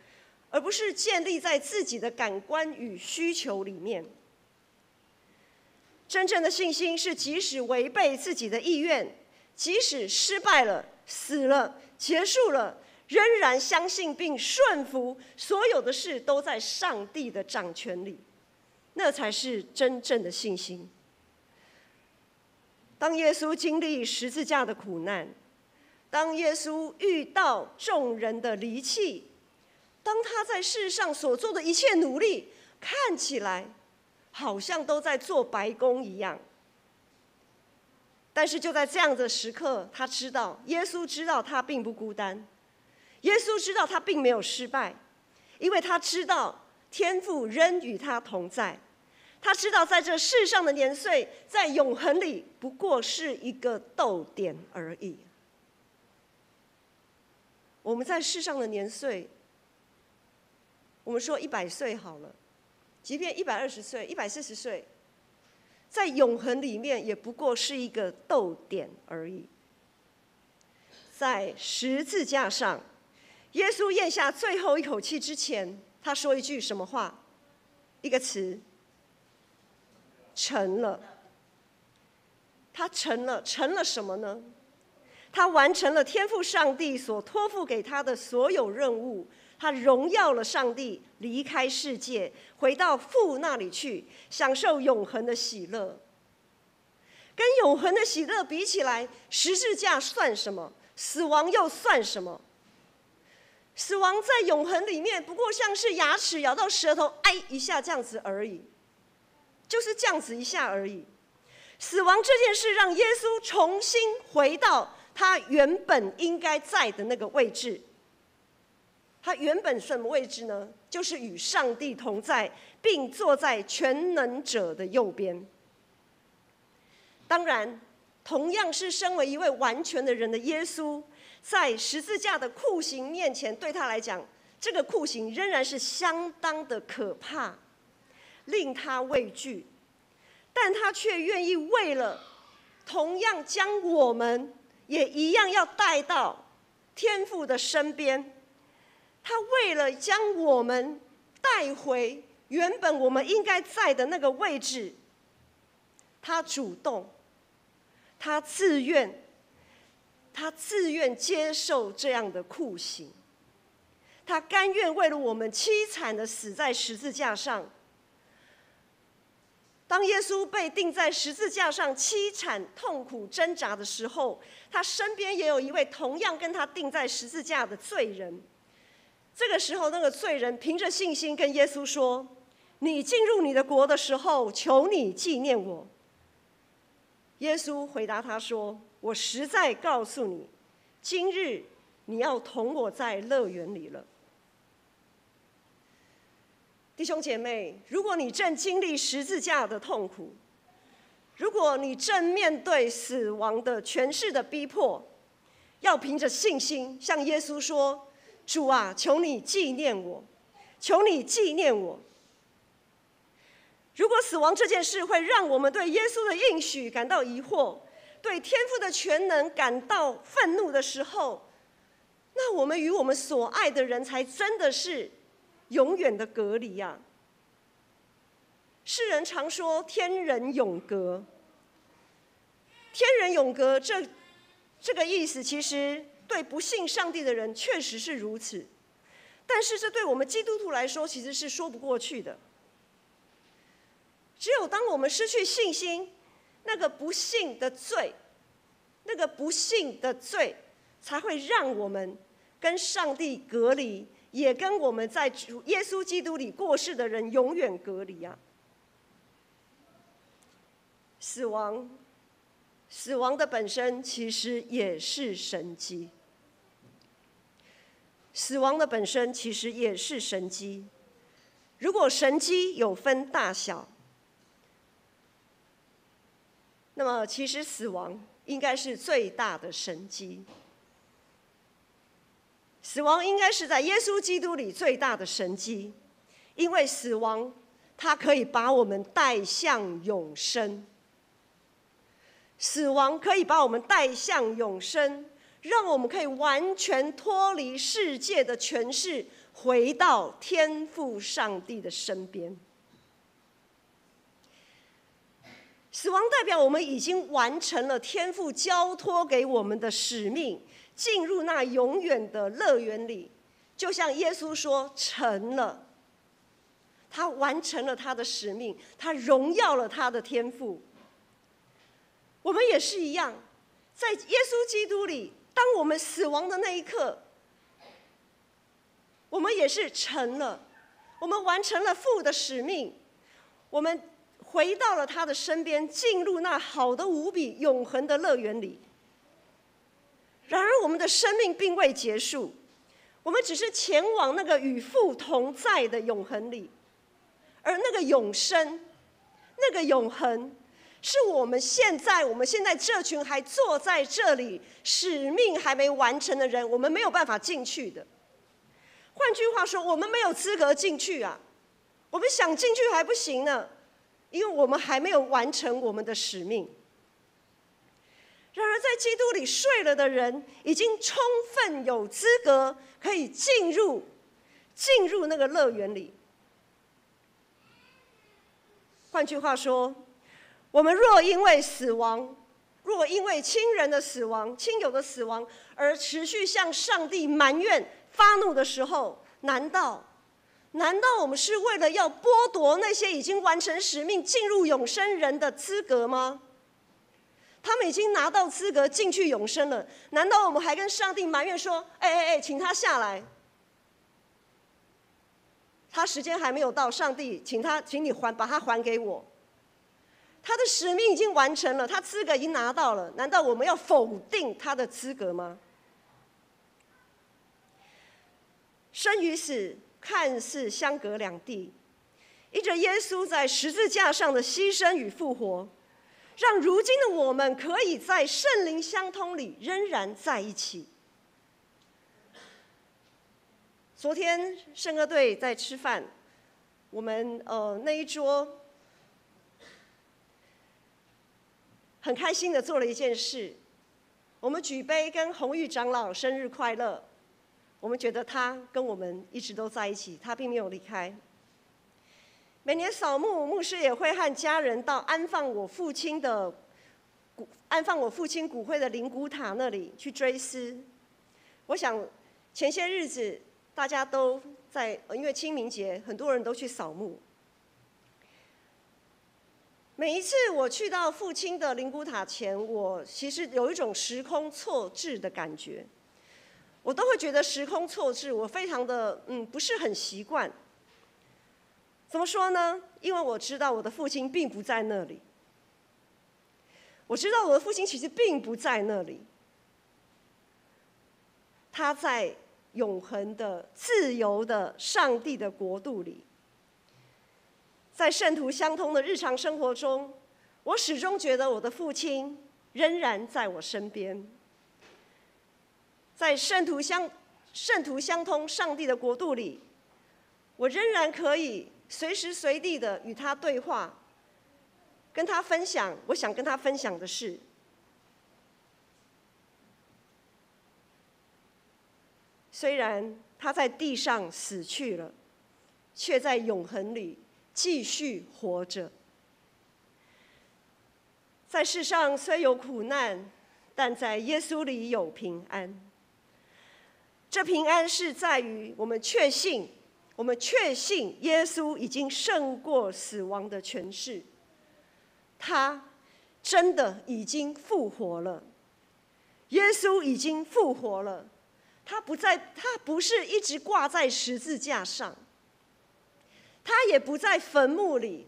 而不是建立在自己的感官与需求里面？真正的信心是即使违背自己的意愿，即使失败了、死了、结束了，仍然相信并顺服，所有的事都在上帝的掌权里，那才是真正的信心。当耶稣经历十字架的苦难，当耶稣遇到众人的离弃，当他在世上所做的一切努力，看起来好像都在做白工一样。但是就在这样的时刻，耶稣知道他并不孤单，耶稣知道他并没有失败，因为他知道天父仍与他同在。他知道在这世上的年岁，在永恒里不过是一个逗点而已。我们在世上的年岁，我们说100岁好了，即便120岁、140岁，在永恒里面也不过是一个逗点而已。在十字架上，耶稣咽下最后一口气之前，他说一句什么话？一个词：成了。他成了什么呢？他完成了天父上帝所托付给他的所有任务，他荣耀了上帝，离开世界，回到父那里去，享受永恒的喜乐。跟永恒的喜乐比起来，十字架算什么？死亡又算什么？死亡在永恒里面不过像是牙齿咬到舌头，哎一下这样子而已，就是这样子一下而已。死亡这件事让耶稣重新回到他原本应该在的那个位置。他原本什么位置呢？就是与上帝同在，并坐在全能者的右边。当然，同样是身为一位完全的人的耶稣，在十字架的酷刑面前，对他来讲，这个酷刑仍然是相当的可怕，令他畏惧。但他却愿意为了同样将我们也一样要带到天父的身边，他为了将我们带回原本我们应该在的那个位置，他主动，他自愿接受这样的酷刑，他甘愿为了我们凄惨的死在十字架上。当耶稣被钉在十字架上凄惨痛苦挣扎的时候，他身边也有一位同样跟他钉在十字架的罪人。这个时候，那个罪人凭着信心跟耶稣说：“你进入你的国的时候，求你纪念我。”耶稣回答他说：“我实在告诉你，今日你要同我在乐园里了。”弟兄姐妹，如果你正经历十字架的痛苦，如果你正面对死亡的权势的逼迫，要凭着信心向耶稣说：“主啊，求你纪念我，求你纪念我。如果死亡这件事会让我们对耶稣的应许感到疑惑，对天父的全能感到愤怒的时候，那我们与我们所爱的人才真的是永远的隔离啊！世人常说天人永隔，天人永隔这个意思，其实对不信上帝的人确实是如此，但是这对我们基督徒来说其实是说不过去的。只有当我们失去信心，那个不信的罪才会让我们跟上帝隔离，也跟我们在耶稣基督里过世的人永远隔离啊！死亡的本身其实也是神迹，死亡的本身其实也是神迹。如果神迹有分大小，那么其实死亡应该是最大的神迹。死亡应该是在耶稣基督里最大的神迹，因为死亡它可以把我们带向永生。死亡可以把我们带向永生，让我们可以完全脱离世界的权势，回到天父上帝的身边。死亡代表我们已经完成了天父交托给我们的使命，进入那永远的乐园里。就像耶稣说：“成了。”他完成了他的使命，他荣耀了他的天父。我们也是一样，在耶稣基督里，当我们死亡的那一刻，我们也是成了，我们完成了父的使命，我们回到了他的身边，进入那好的无比永恒的乐园里。然而我们的生命并未结束，我们只是前往那个与父同在的永恒里，而那个永生，那个永恒，是我们现在这群还坐在这里使命还没完成的人，我们没有办法进去的。换句话说，我们没有资格进去啊！我们想进去还不行呢，因为我们还没有完成我们的使命。然而在基督里睡了的人，已经充分有资格可以进入那个乐园里。换句话说，我们若因为亲人的死亡、亲友的死亡而持续向上帝埋怨、发怒的时候，难道我们是为了要剥夺那些已经完成使命、进入永生人的资格吗？他们已经拿到资格进去永生了，难道我们还跟上帝埋怨说：“请他下来，他时间还没有到，上帝，请你把他还给我。”他的使命已经完成了，他资格已经拿到了，难道我们要否定他的资格吗？生与死看似相隔两地，因着耶稣在十字架上的牺牲与复活，让如今的我们可以在圣灵相通里仍然在一起。昨天圣歌队在吃饭，我们那一桌很开心的做了一件事，我们举杯跟洪玉长老生日快乐。我们觉得他跟我们一直都在一起，他并没有离开。每年扫墓，牧师也会和家人到安放我父亲骨灰的灵骨塔那里去追思。我想前些日子大家都在，因为清明节，很多人都去扫墓。每一次我去到父亲的灵骨塔前，我其实有一种时空错置的感觉。我都会觉得时空错置，我非常的不是很习惯。怎么说呢？因为我知道我的父亲并不在那里。我知道我的父亲其实并不在那里，他在永恒的、自由的上帝的国度里。在圣徒相通的日常生活中，我始终觉得我的父亲仍然在我身边。在圣徒圣徒相通上帝的国度里，我仍然可以随时随地的与他对话，跟他分享我想跟他分享的事。虽然他在地上死去了，却在永恒里继续活着。在世上虽有苦难，但在耶稣里有平安。这平安是在于我们确信耶稣已经胜过死亡的权势，他真的已经复活了。耶稣已经复活了，他不是一直挂在十字架上，他也不在坟墓里，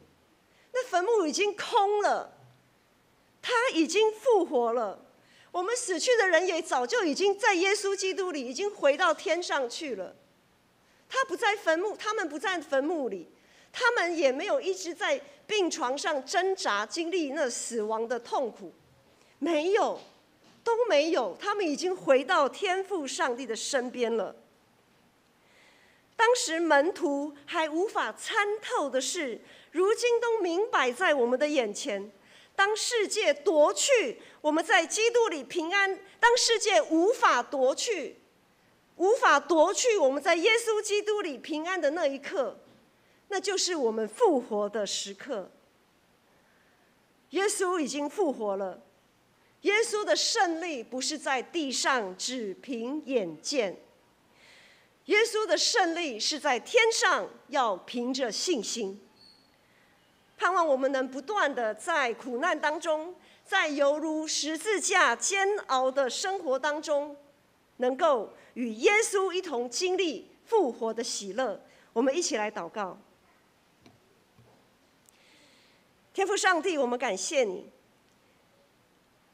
那坟墓已经空了，他已经复活了。我们死去的人也早就已经在耶稣基督里已经回到天上去了。他们不在坟墓里，他们也没有一直在病床上挣扎，经历那死亡的痛苦，没有，都没有。他们已经回到天父上帝的身边了。当时门徒还无法参透的事，如今都明摆在我们的眼前。当世界夺去我们在基督里平安，当世界无法夺去我们在耶稣基督里平安的那一刻，那就是我们复活的时刻。耶稣已经复活了，耶稣的胜利不是在地上只凭眼见，耶稣的胜利是在天上，要凭着信心。盼望我们能不断的在苦难当中，在犹如十字架煎熬的生活当中，能够与耶稣一同经历复活的喜乐。我们一起来祷告。天父上帝，我们感谢你，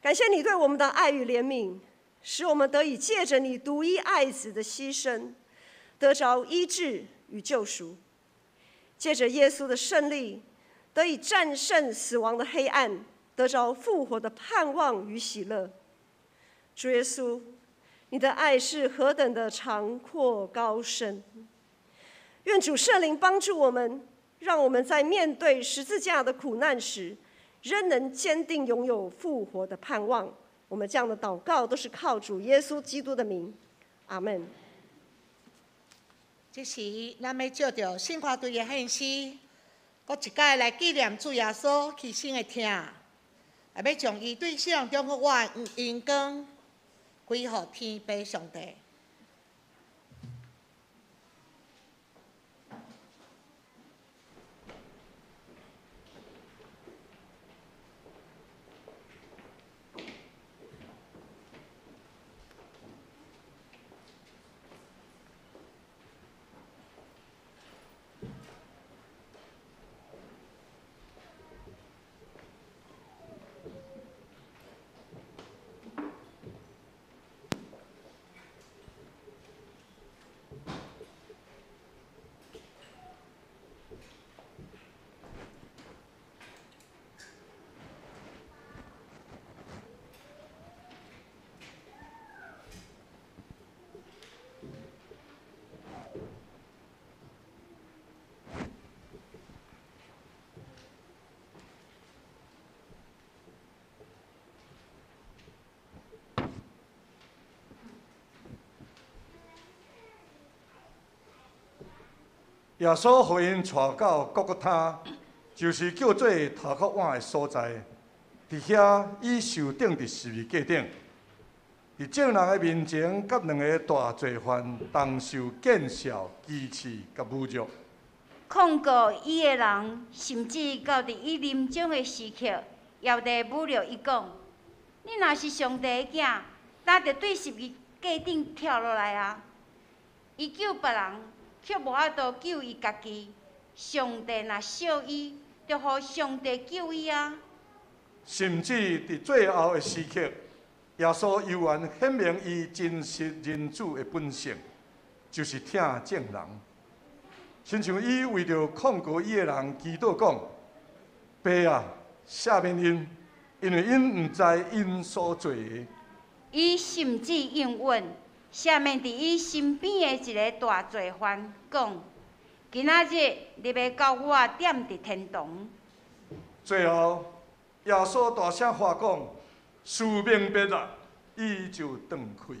感谢你对我们的爱与怜悯，使我们得以借着你独一爱子的牺牲，得着医治与救赎，借着耶稣的胜利，得以战胜死亡的黑暗，得着复活的盼望与喜乐。主耶稣，你的爱是何等的长阔高深！愿主圣灵帮助我们，让我们在面对十字架的苦难时，仍能坚定拥有复活的盼望。我们这样的祷告都是靠主耶稣基督的名，阿们。这时，咱要借着圣花队的献诗，搁一摆来纪念主耶稣牺牲的疼，也要将伊对世人中的恩光归予天父上帝。耶稣互因带到各各他，就是叫做头壳碗的所在。伫遐，伊受钉伫十字架顶，伫众人的面前，甲两个大罪犯同受见笑、讥刺甲侮辱。控告伊的人，甚至到伫伊临终的时刻，也伫侮辱伊讲：你若是上帝的囝，哪着对十字架顶跳落来啊？伊救别人，却无法度救伊家己。上帝若惜伊，就互上帝救伊啊！甚至伫最后的时刻，耶稣犹原显明伊真实人子的本性，就是疼众人。亲像伊为着控告伊的人祈祷讲：爸啊，赦免因，因为因毋知因所做的。伊甚至应允，下面伫伊身边的一个大罪犯讲：今仔日你要甲我点伫天堂。最后，耶稣大声话讲：“事明白啦！”伊就转开。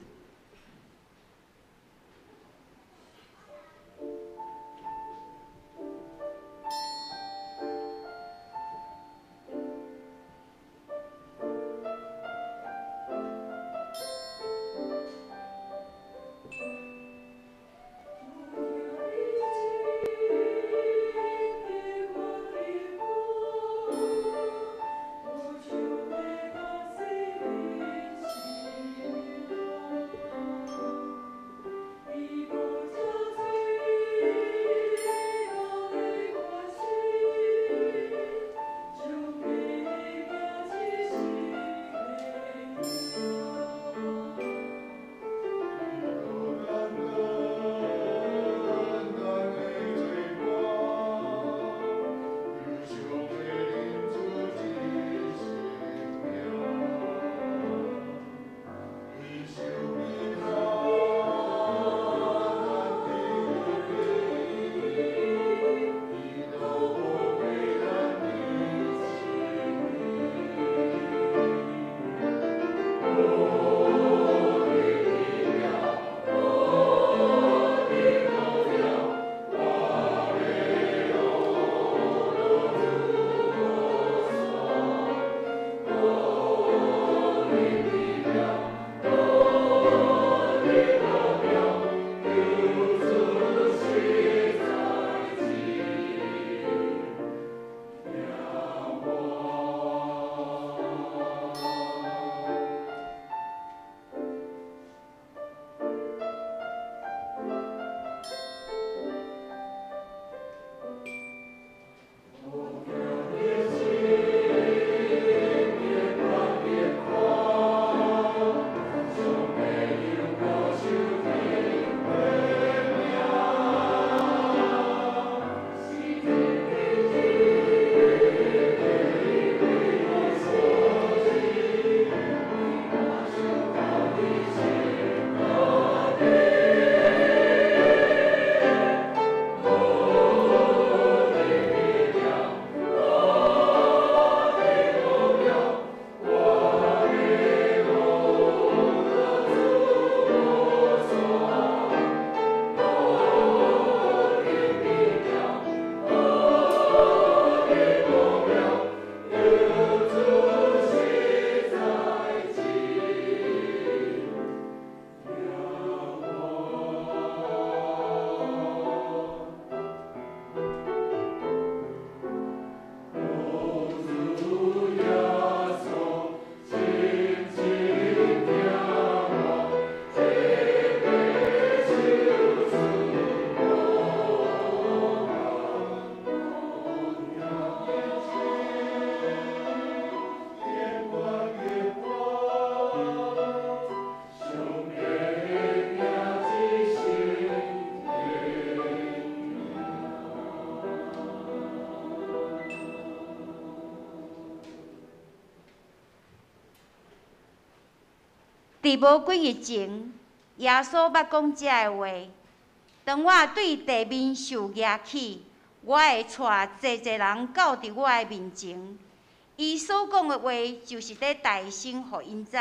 伫无几日前，耶稣捌讲遮个话：当我对地面受压起，我会带济济人到伫我的面前。伊所讲的话，就是咧大声互因知，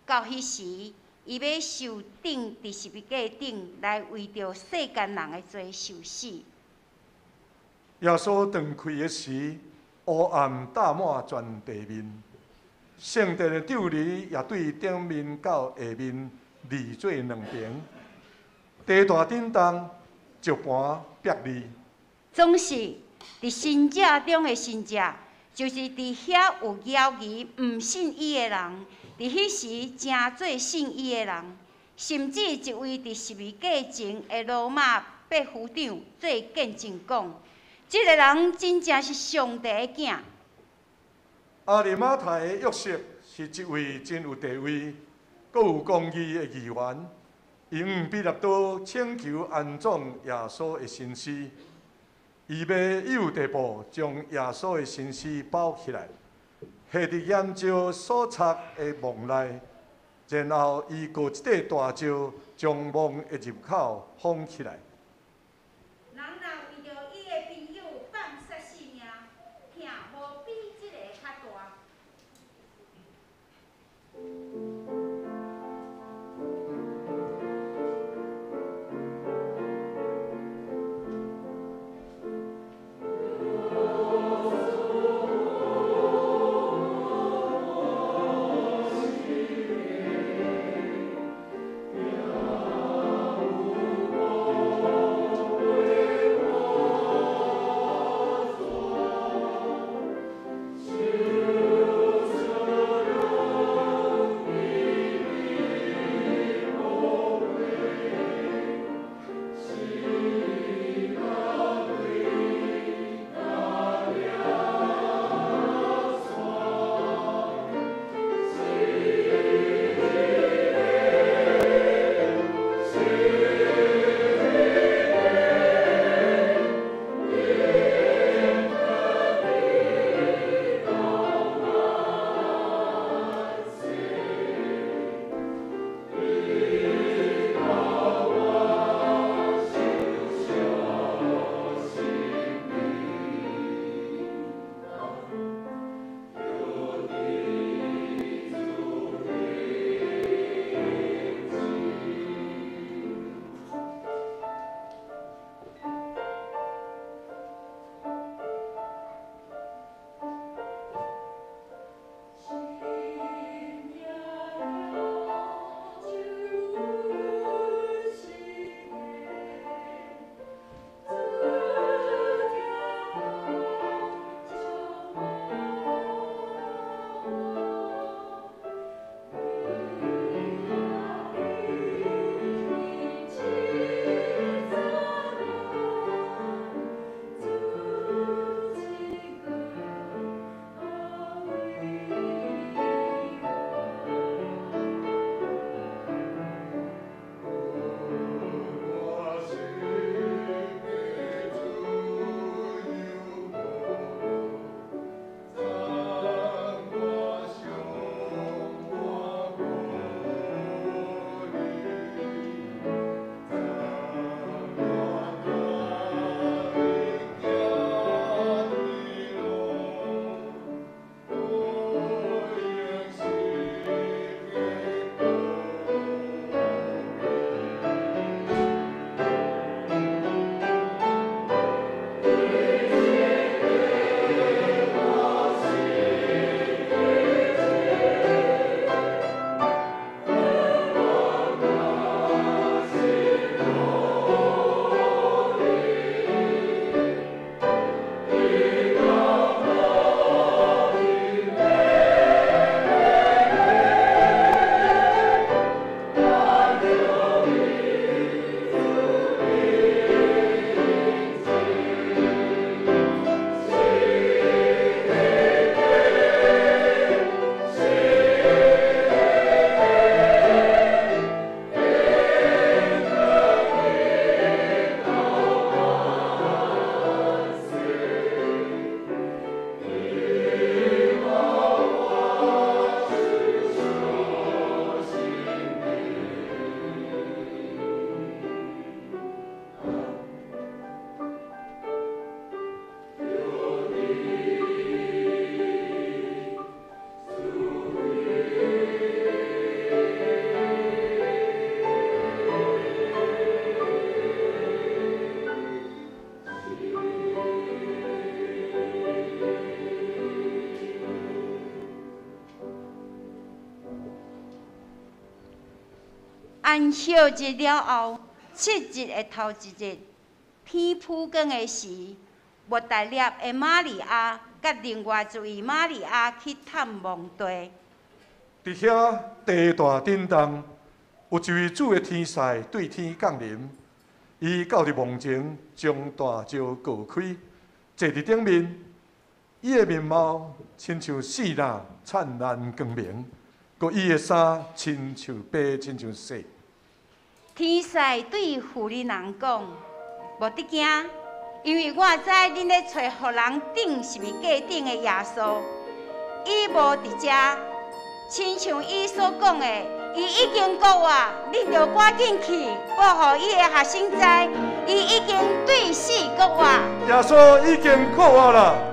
到迄时，伊要受钉伫十字架顶，来为着世间人的罪受死。耶稣断开的时，黑暗搭满全地面。圣殿的柱篱也对顶面到下面离做两边，地大震动，石盘壁立。总是伫信者中的信者，就是伫遐有妖疑毋信伊的人，伫迄时诚做信伊的人，甚至一位伫十字架前的罗马百夫长做见证讲，即个人真正是上帝的囝。阿里马太的约瑟是一位真有地位、阁有公义的议员，因用彼拉多请求安葬耶稣的身尸，伊要有地步将耶稣的身尸包起来，下伫研究所插的梦内，然后伊过一块大石，将墓的入口封起来。人若为着伊的朋友放杀性命，痛无比这个较大。安息日了后，7日的头一日，天铺光的时，莫大粒的玛利亚，甲另外一位玛利亚去探墓地。伫遐地大震动，有一位主的天使对天降临，伊到伫墓前，将大石割开，坐伫顶面。伊的面貌亲像四人灿烂光明，佮伊的衫亲像白，亲像雪。天使对妇人讲：无得惊，因为我知恁咧找互人顶是毋架顶的耶稣，伊无伫遮，亲像伊所讲的，伊已经国外，恁着赶紧去保护伊的学生在，伊已经对死国外。耶稣已经国外了。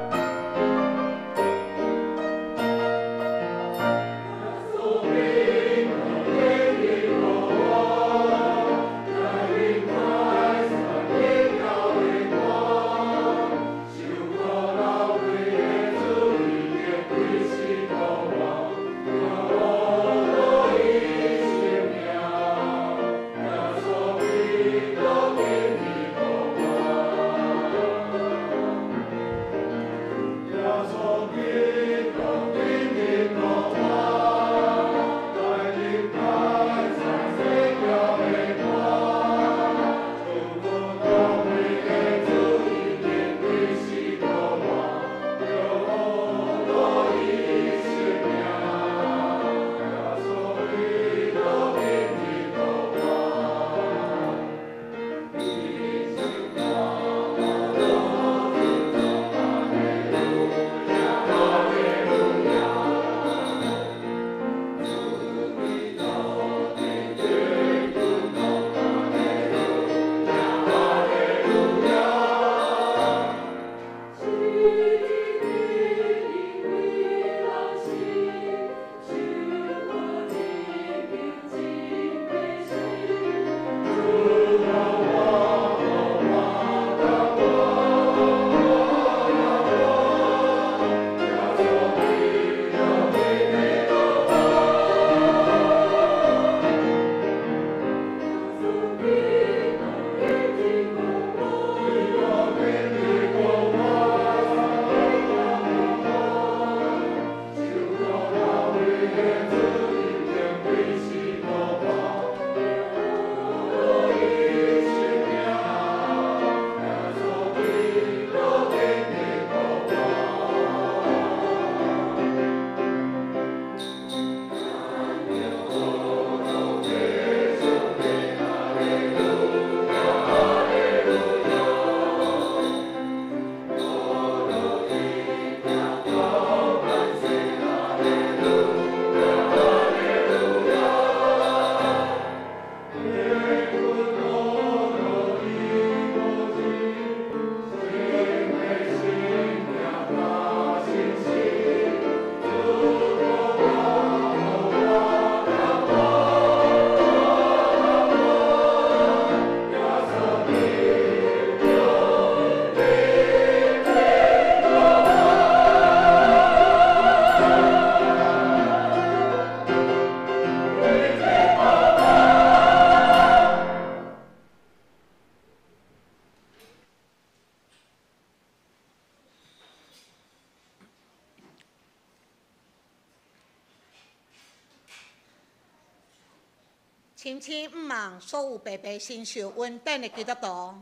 亲亲毋望所有白白身受恩典的基督徒，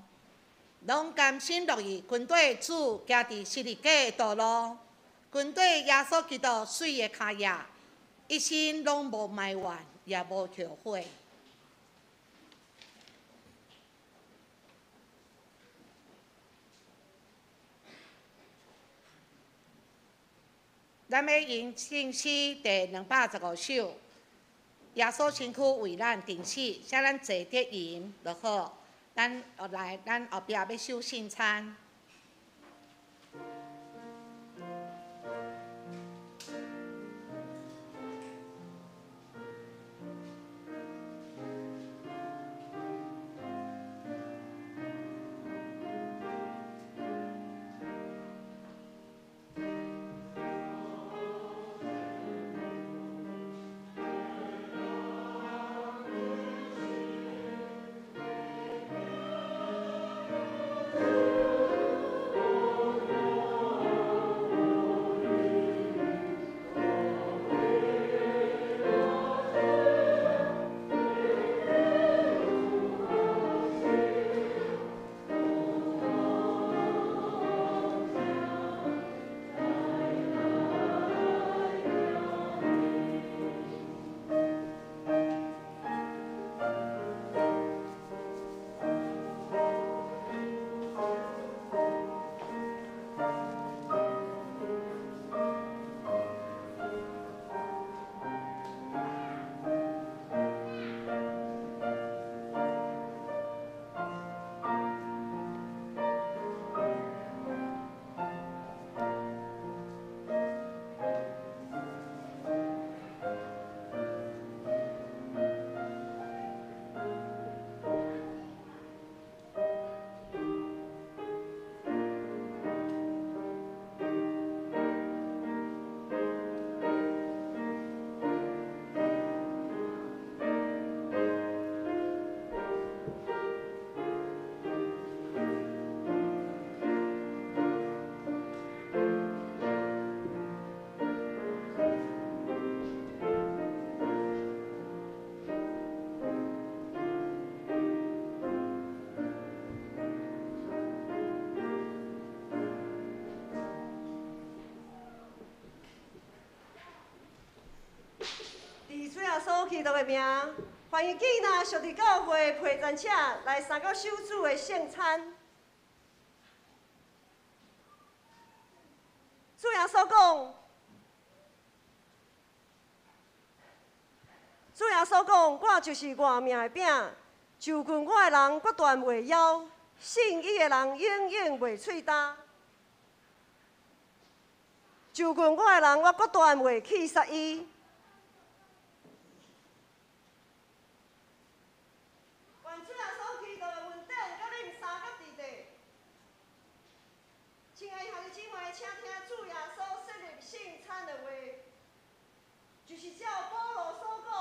拢甘心乐意跟对主行伫十字架的道路，跟对耶稣基督水的脚印，一生拢无埋怨，也无后悔。咱要用圣诗第215首。耶稣身躯为咱定死，请咱坐得吟就好。咱后壁要守圣餐。主耶稣基督的名，欢迎囡仔上伫教会陪战车来参加守主的圣餐。主耶稣讲，主耶稣讲，我就是活命的饼，就近我的人决断袂枵，信伊的人永远袂喙焦。就近我的人，我决断袂去杀伊。愿主耶稣基督的恩典甲恁三角伫地。亲爱的兄弟姊妹，请听主耶稣设立圣餐的话，就是照保罗所讲，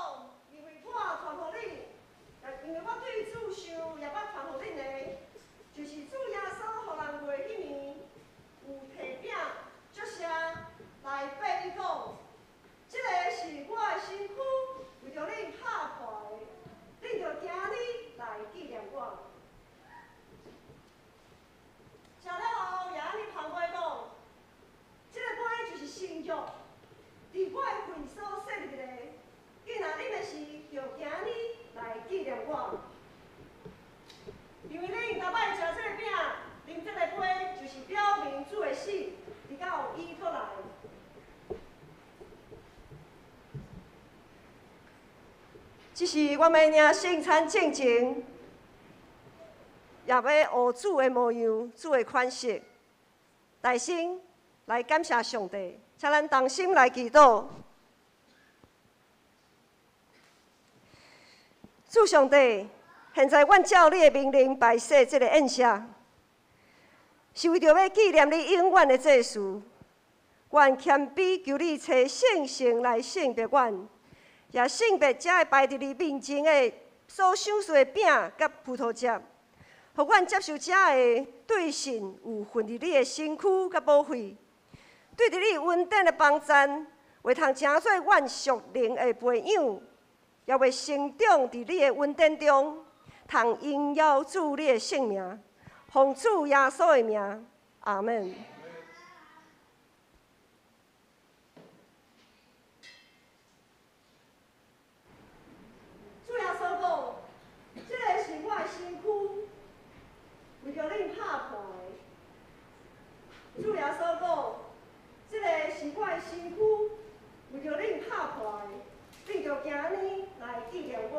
因为我传互你，因为我对主想也捌传互恁的，就是主耶稣互人话迄年有提饼。这些来背伊讲，这个是我的身躯，为着恁拍破的，恁着今日来纪念我。吃了后，也安尼旁过讲，这个杯就是新约，伫我的肺所设立的，既然恁的是着今日来纪念我，因为恁逐摆吃这个饼，啉这个杯，就是表明主的死。直到伊倒来，只是我们领圣餐进前，也要学主的模样、主的款式，大声来感谢上帝，请咱同心来祈祷。主上帝，现在阮照你的命令摆设这个宴席。是为着要纪念你永远的祭祀，愿谦卑求你找圣性来圣别阮，也圣别才会摆伫你面前的所享受的饼甲葡萄汁，互阮接受者的对神有份伫你的身躯甲宝血，对伫你恩典的帮赞，会通成做阮属灵的培养，也会成长伫你的恩典中，通荣耀主你的圣名。奉主耶稣的名，阿门。主耶稣讲，这个是我的身躯，为着恁拍破的。主耶稣讲，这个是我的身躯，为着恁拍破的，恁着今日来纪念我。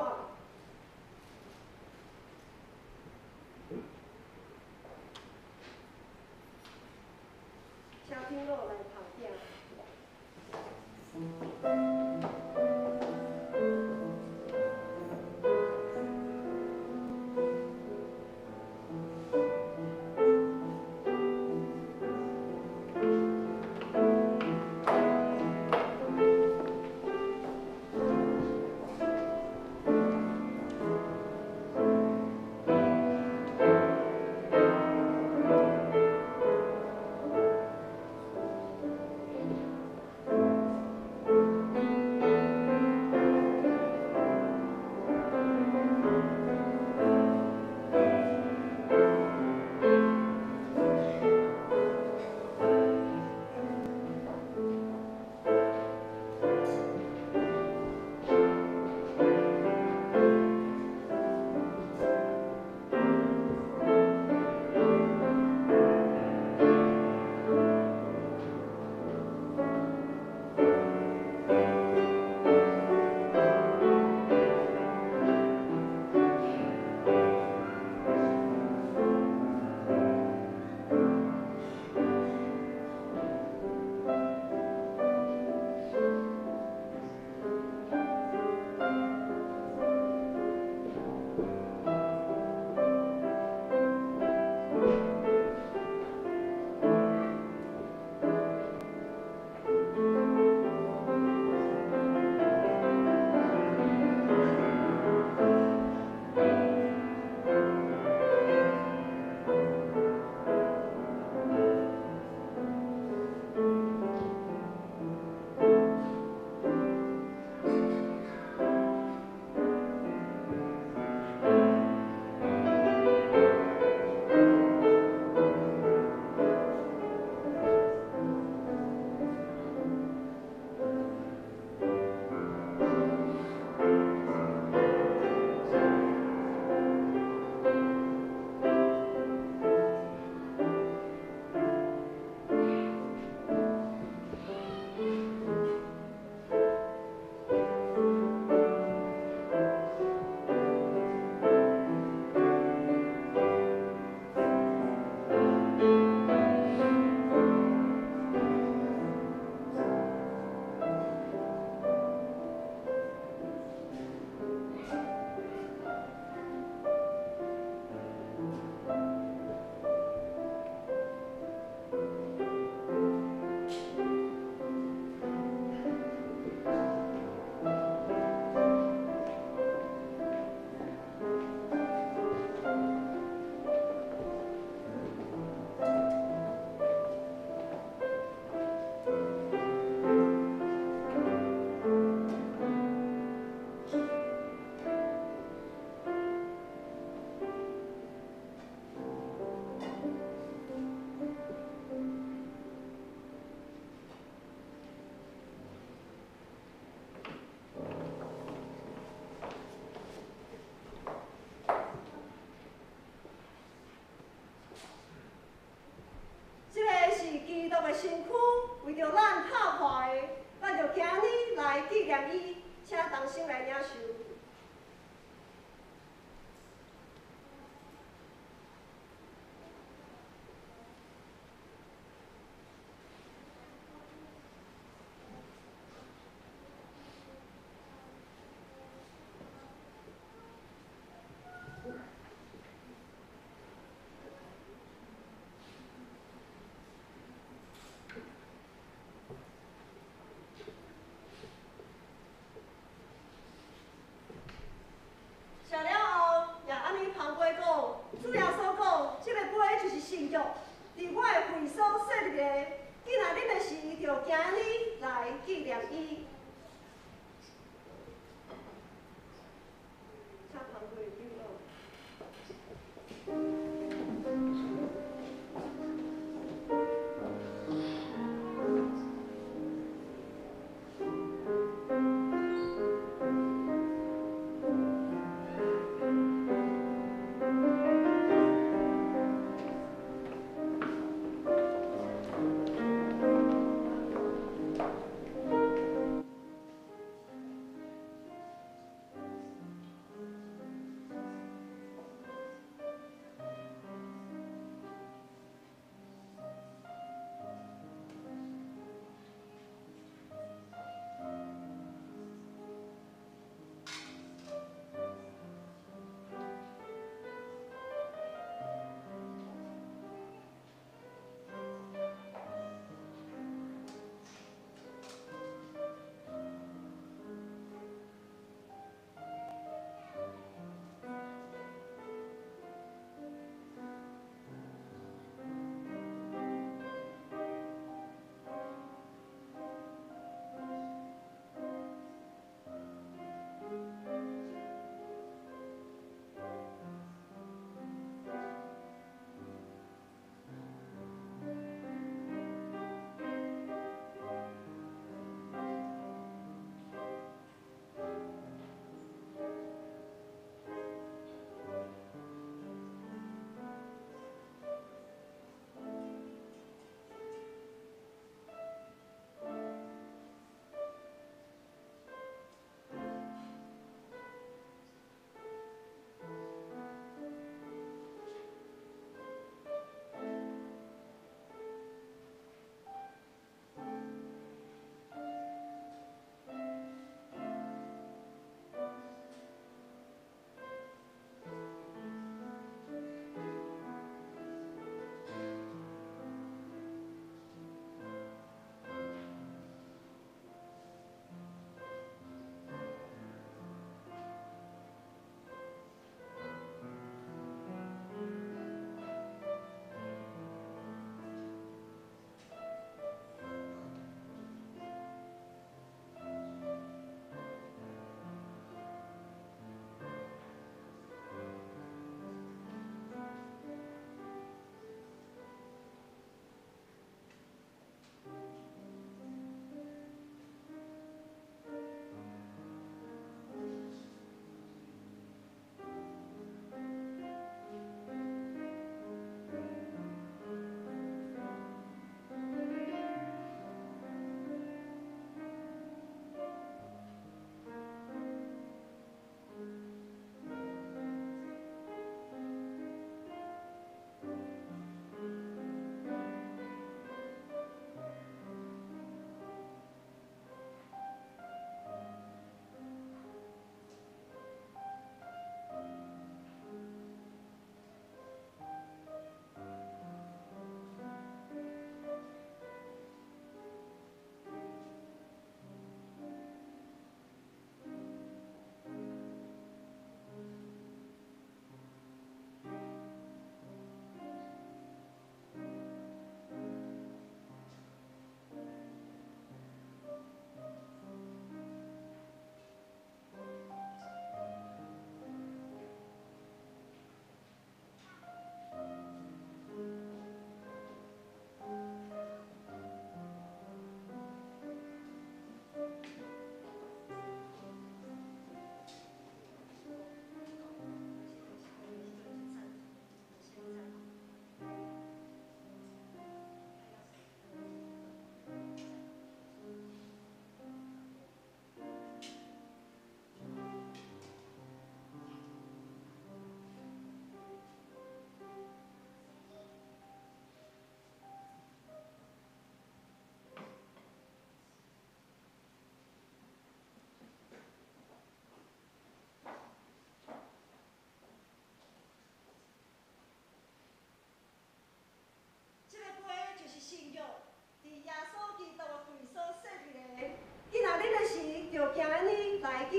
的身躯为着咱拍破的，咱就今日来纪念伊，请同心来领受。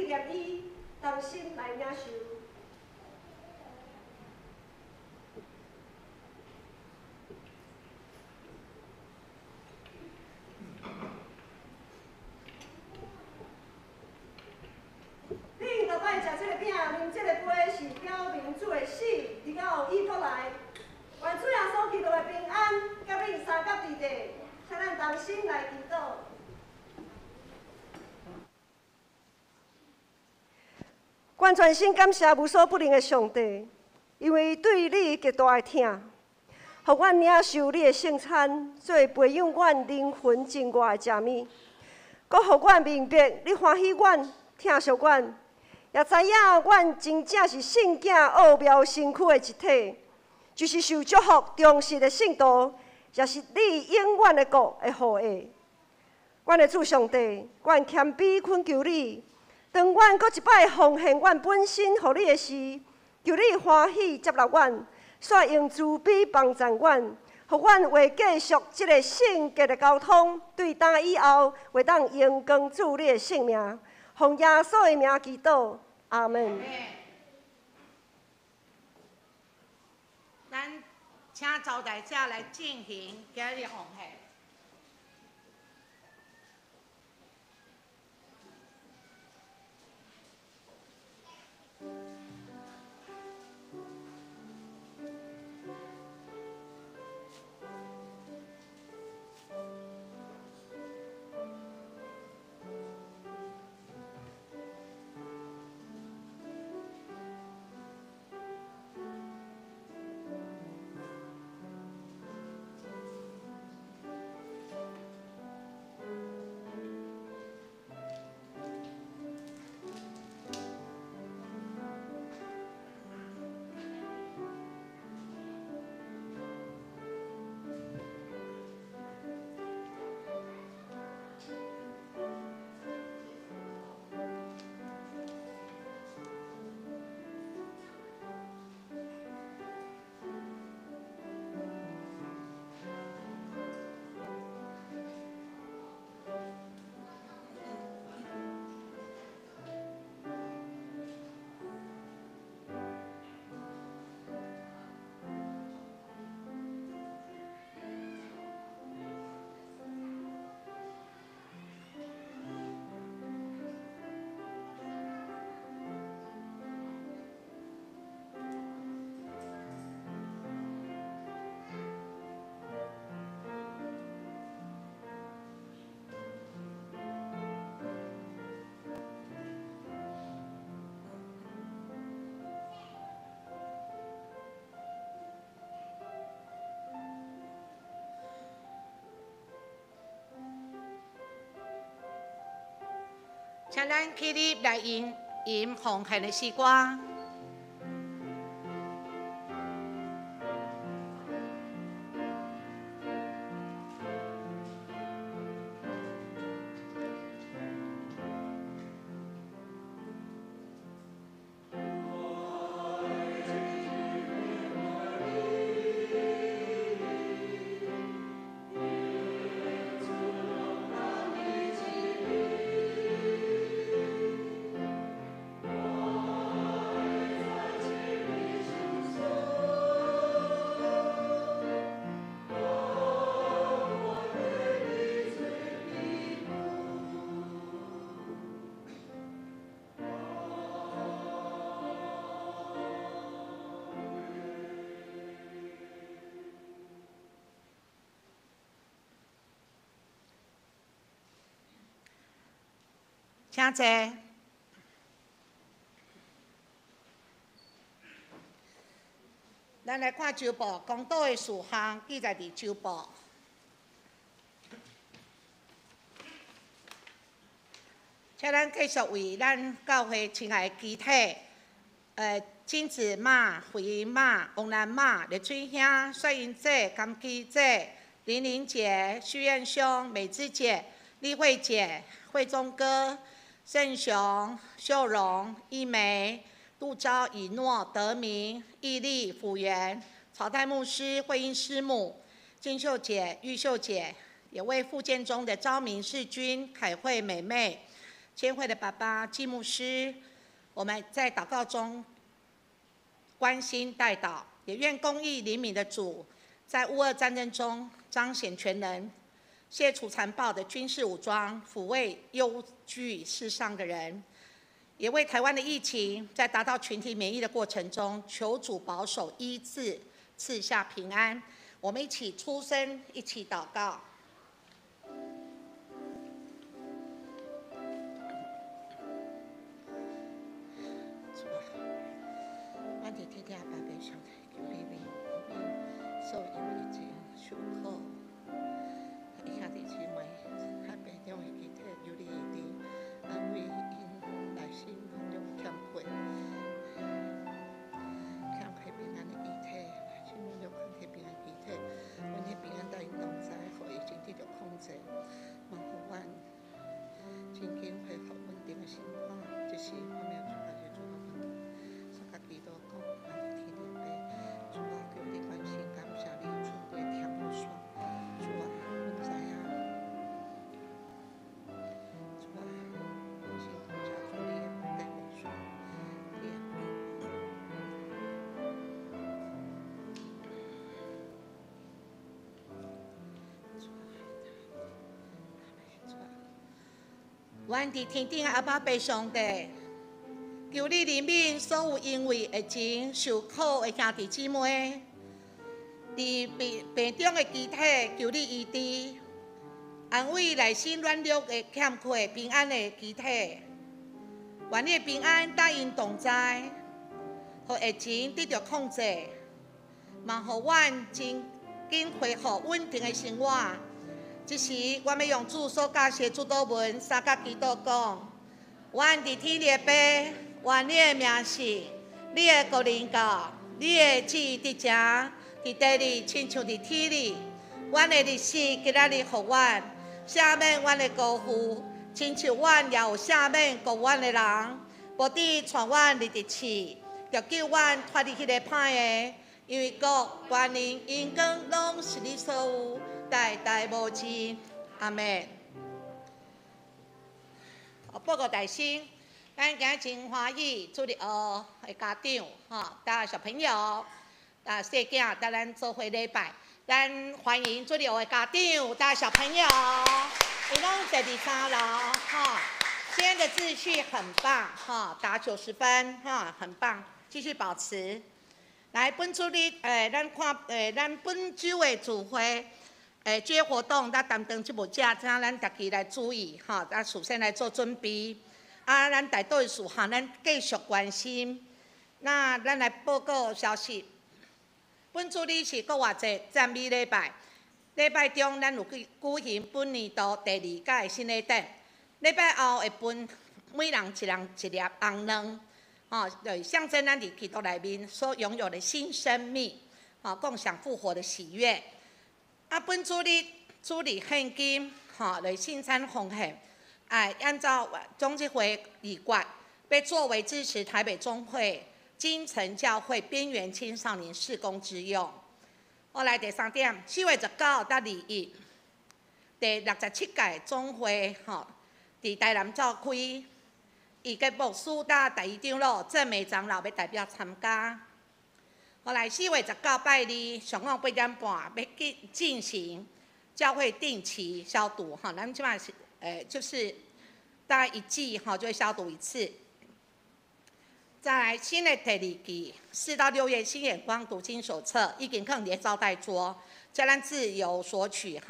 念伊，同心来领受。恁着摆食这个饼，啉这个杯，是表明主的死，直到伊倒来。愿主耶稣基督的平安，甲恁三甲伫地，请咱同心来祈祷。愿全心感谢无所不能的上帝，因为对你极大的疼，互阮领受你的圣餐，做培养阮灵魂真外的食物，搁互阮明白你欢喜阮、疼惜阮。也知影，阮真正是圣囝奥妙身躯的一体，就是受祝福、忠实的信徒，也是你永远的国的后裔。阮的主上帝，阮谦卑恳求你，当阮搁一摆奉献阮本身，互你的事，求你欢喜接纳阮，煞用慈悲帮助阮，互阮为继续这个圣洁的交通，对当以后会当荣光主你的性命。奉耶稣的名祈祷，阿门。咱请招待者来进行今日的奉献。请咱起立来吟奉献的诗歌。请坐。咱来看周报，公道的事项记载伫周报。请咱继续为咱教会亲爱的基体，金子妈、福音妈、王兰妈、丽水兄、帅英姐、甘基姐、玲玲姐、许愿兄、美芝姐、丽慧姐、慧忠哥、盛雄、秀荣、一梅、杜昭、以诺、德明、毅力、辅元、曹太牧师、慧英师母、金秀姐、玉秀姐，也为复健中的昭明世君、凯慧美妹、监会的爸爸季牧师，我们在祷告中关心代祷，也愿公义怜悯的主，在乌俄战争中彰显全能，卸除残暴的军事武装，抚慰忧惧世上的人。也为台湾的疫情，在达到群体免疫的过程中，求主保守医治，赐下平安。我们一起出声，一起祷告。我哋天天阿爸爸上台，求你怜悯，受因疫情受苦，兄弟姊妹，喺病中的肢体有你的安慰因内心拥有欠缺，欠缺平安的肢体，内心拥有欠缺平安肢体，阮迄平安带因同在，互疫情得到控制，望互阮真紧恢复稳定的生活，这是我们要做的就做好。所甲基督讲，我是天父爸，主啊，求你关心，感谢你出你的天父爽，主啊，阮知影，主啊，我是感谢主你的天父爽，你阮伫天顶的阿爸爸上帝，求你怜悯所有因为疫情受苦的兄弟姊妹，伫病中的肢体，求你医治，安慰内心软弱的欠缺平安的肢体，愿你的平安带因同在，互疫情得到控制，望互阮真紧恢复稳定的生活。这时，我们用主所教的主祷文，三甲基督讲：阮伫天的爸，愿你的名是，你的国临到，你的旨意伫遮，伫地里亲像伫天里。阮的日子今仔日互阮，赦免阮的过负，亲像阮也有赦免过阮的人，无伫传阮入地市，就救阮脱离迄个歹的，因为国、权能、荣光拢是你所有。代代无尽，阿门。报告大师，咱今日真欢喜，主日学的家长，带小朋友，细囝带咱做伙礼拜，咱欢迎主日学的家长带小朋友，伊拢坐伫3楼，今天的秩序很棒，打90分，很棒，继续保持。来，本主日，咱看，咱本周的聚会。这些活动，咱担当这部架，请咱家己来注意，咱首先来做准备。咱大多数咱继续关心。那咱来报告消息。本主日是国外节赞美礼拜，礼拜中咱有举行本年度第2届的新礼典。礼拜后会分每人一粒红卵，就象征咱伫基督内面所拥有的新生命，共享复活的喜悦。本主日现金，来献餐奉献，按照中纪会议决，被作为支持台北中会金城教会边缘青少年事工之用。我来第3点，4月19到21，第67届总会，伫台南召开，以及牧师甲第1长老郑美长老要代表参加。后来4月19拜2，上午8点半要进行教会定期消毒，咱起码是就是大概1季就会消毒1次。再来新的第2季4到6月新眼光读经手册已经放伫招待桌，叫咱自由索取逐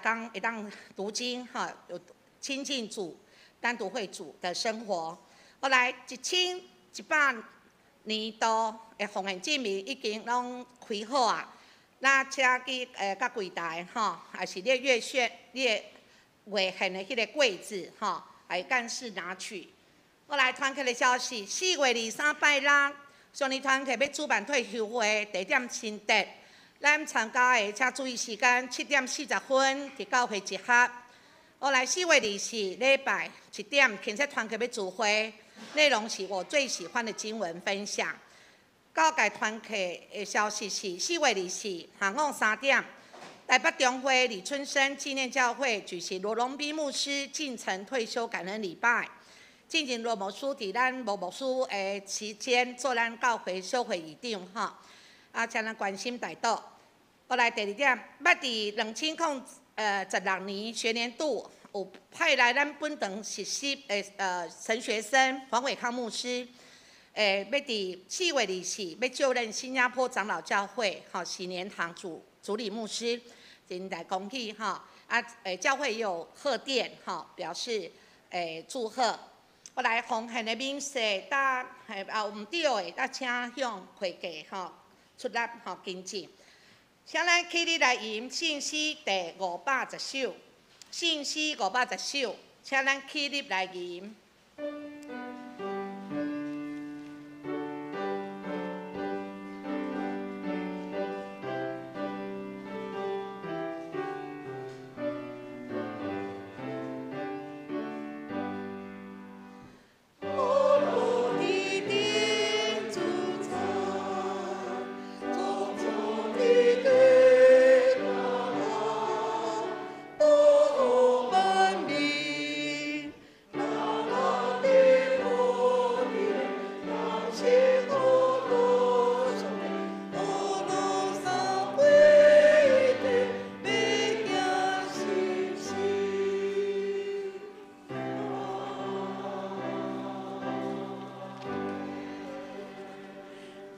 天会当读经有亲近主、单独会主的生活。后来1100年度的奉献证明已经拢开好啊，那请去甲柜台还是列月献的迄个柜子来干事拿取。后来团契的消息，4月23拜6，上年团契要主办退休会，地点新竹，咱参加的请注意时间7点40分伫教会集合。后来4月24礼拜1点，芹菜团契要聚会。内容是我最喜欢的经文分享。教界团契的消息是4月24下午3点，台北中会李春生纪念教会举行罗荣斌牧师进城退休感恩礼拜，进行罗牧师伫咱罗牧师的期间做咱教会小会议长吼，请咱关心大道。后来第二点，捌伫2016年学年度有派来咱本堂实习的神学生黄伟康牧师，要伫4月24要就任新加坡长老教会喜年堂主理牧师。真大恭喜哈！教会也有贺电哈，表示祝贺。后来奉献的民事，有唔对的，请向会计哈出力跟进。请咱起立来吟信诗第510首，信诗510首，请咱起立来吟。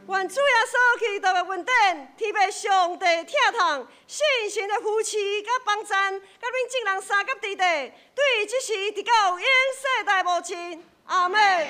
愿主耶稣基督的恩典，天父上帝疼痛，信神的夫妻甲帮赞，甲恁众人三甲地地，对这时直到永世代无尽。阿门。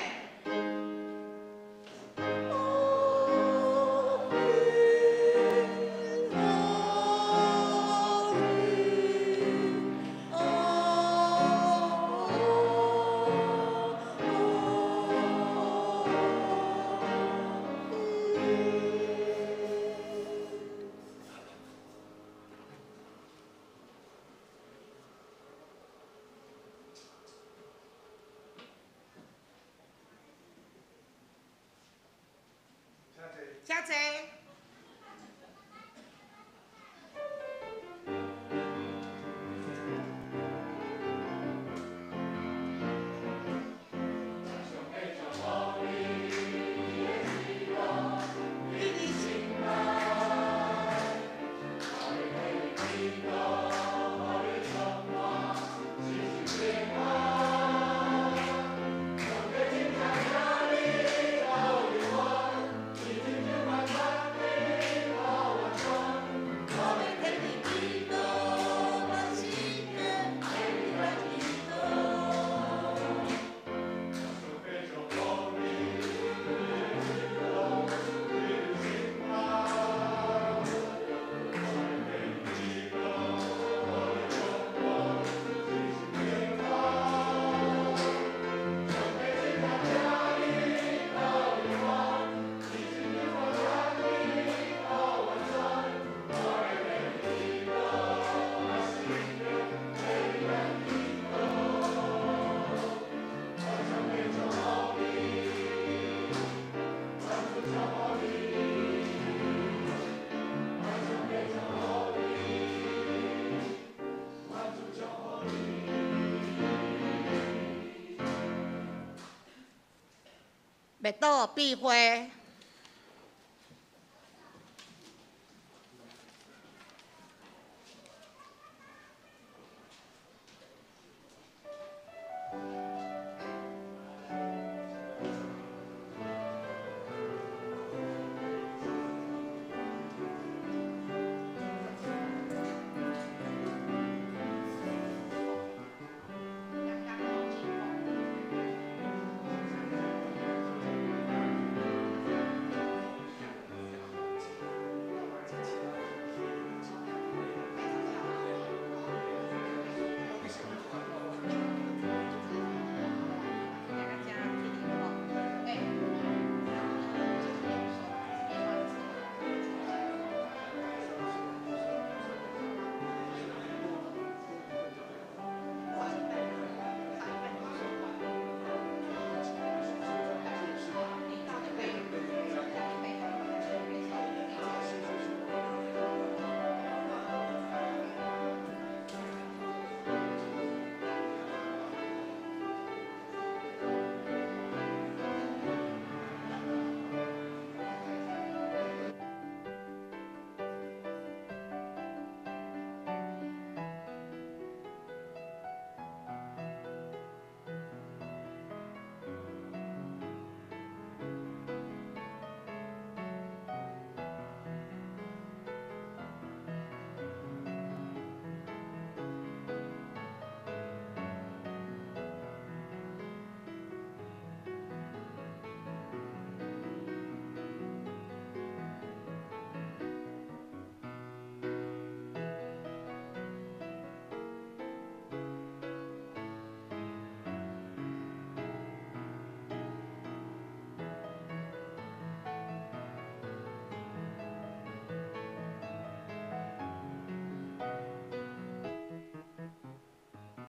嘉泽。麦岛闭会。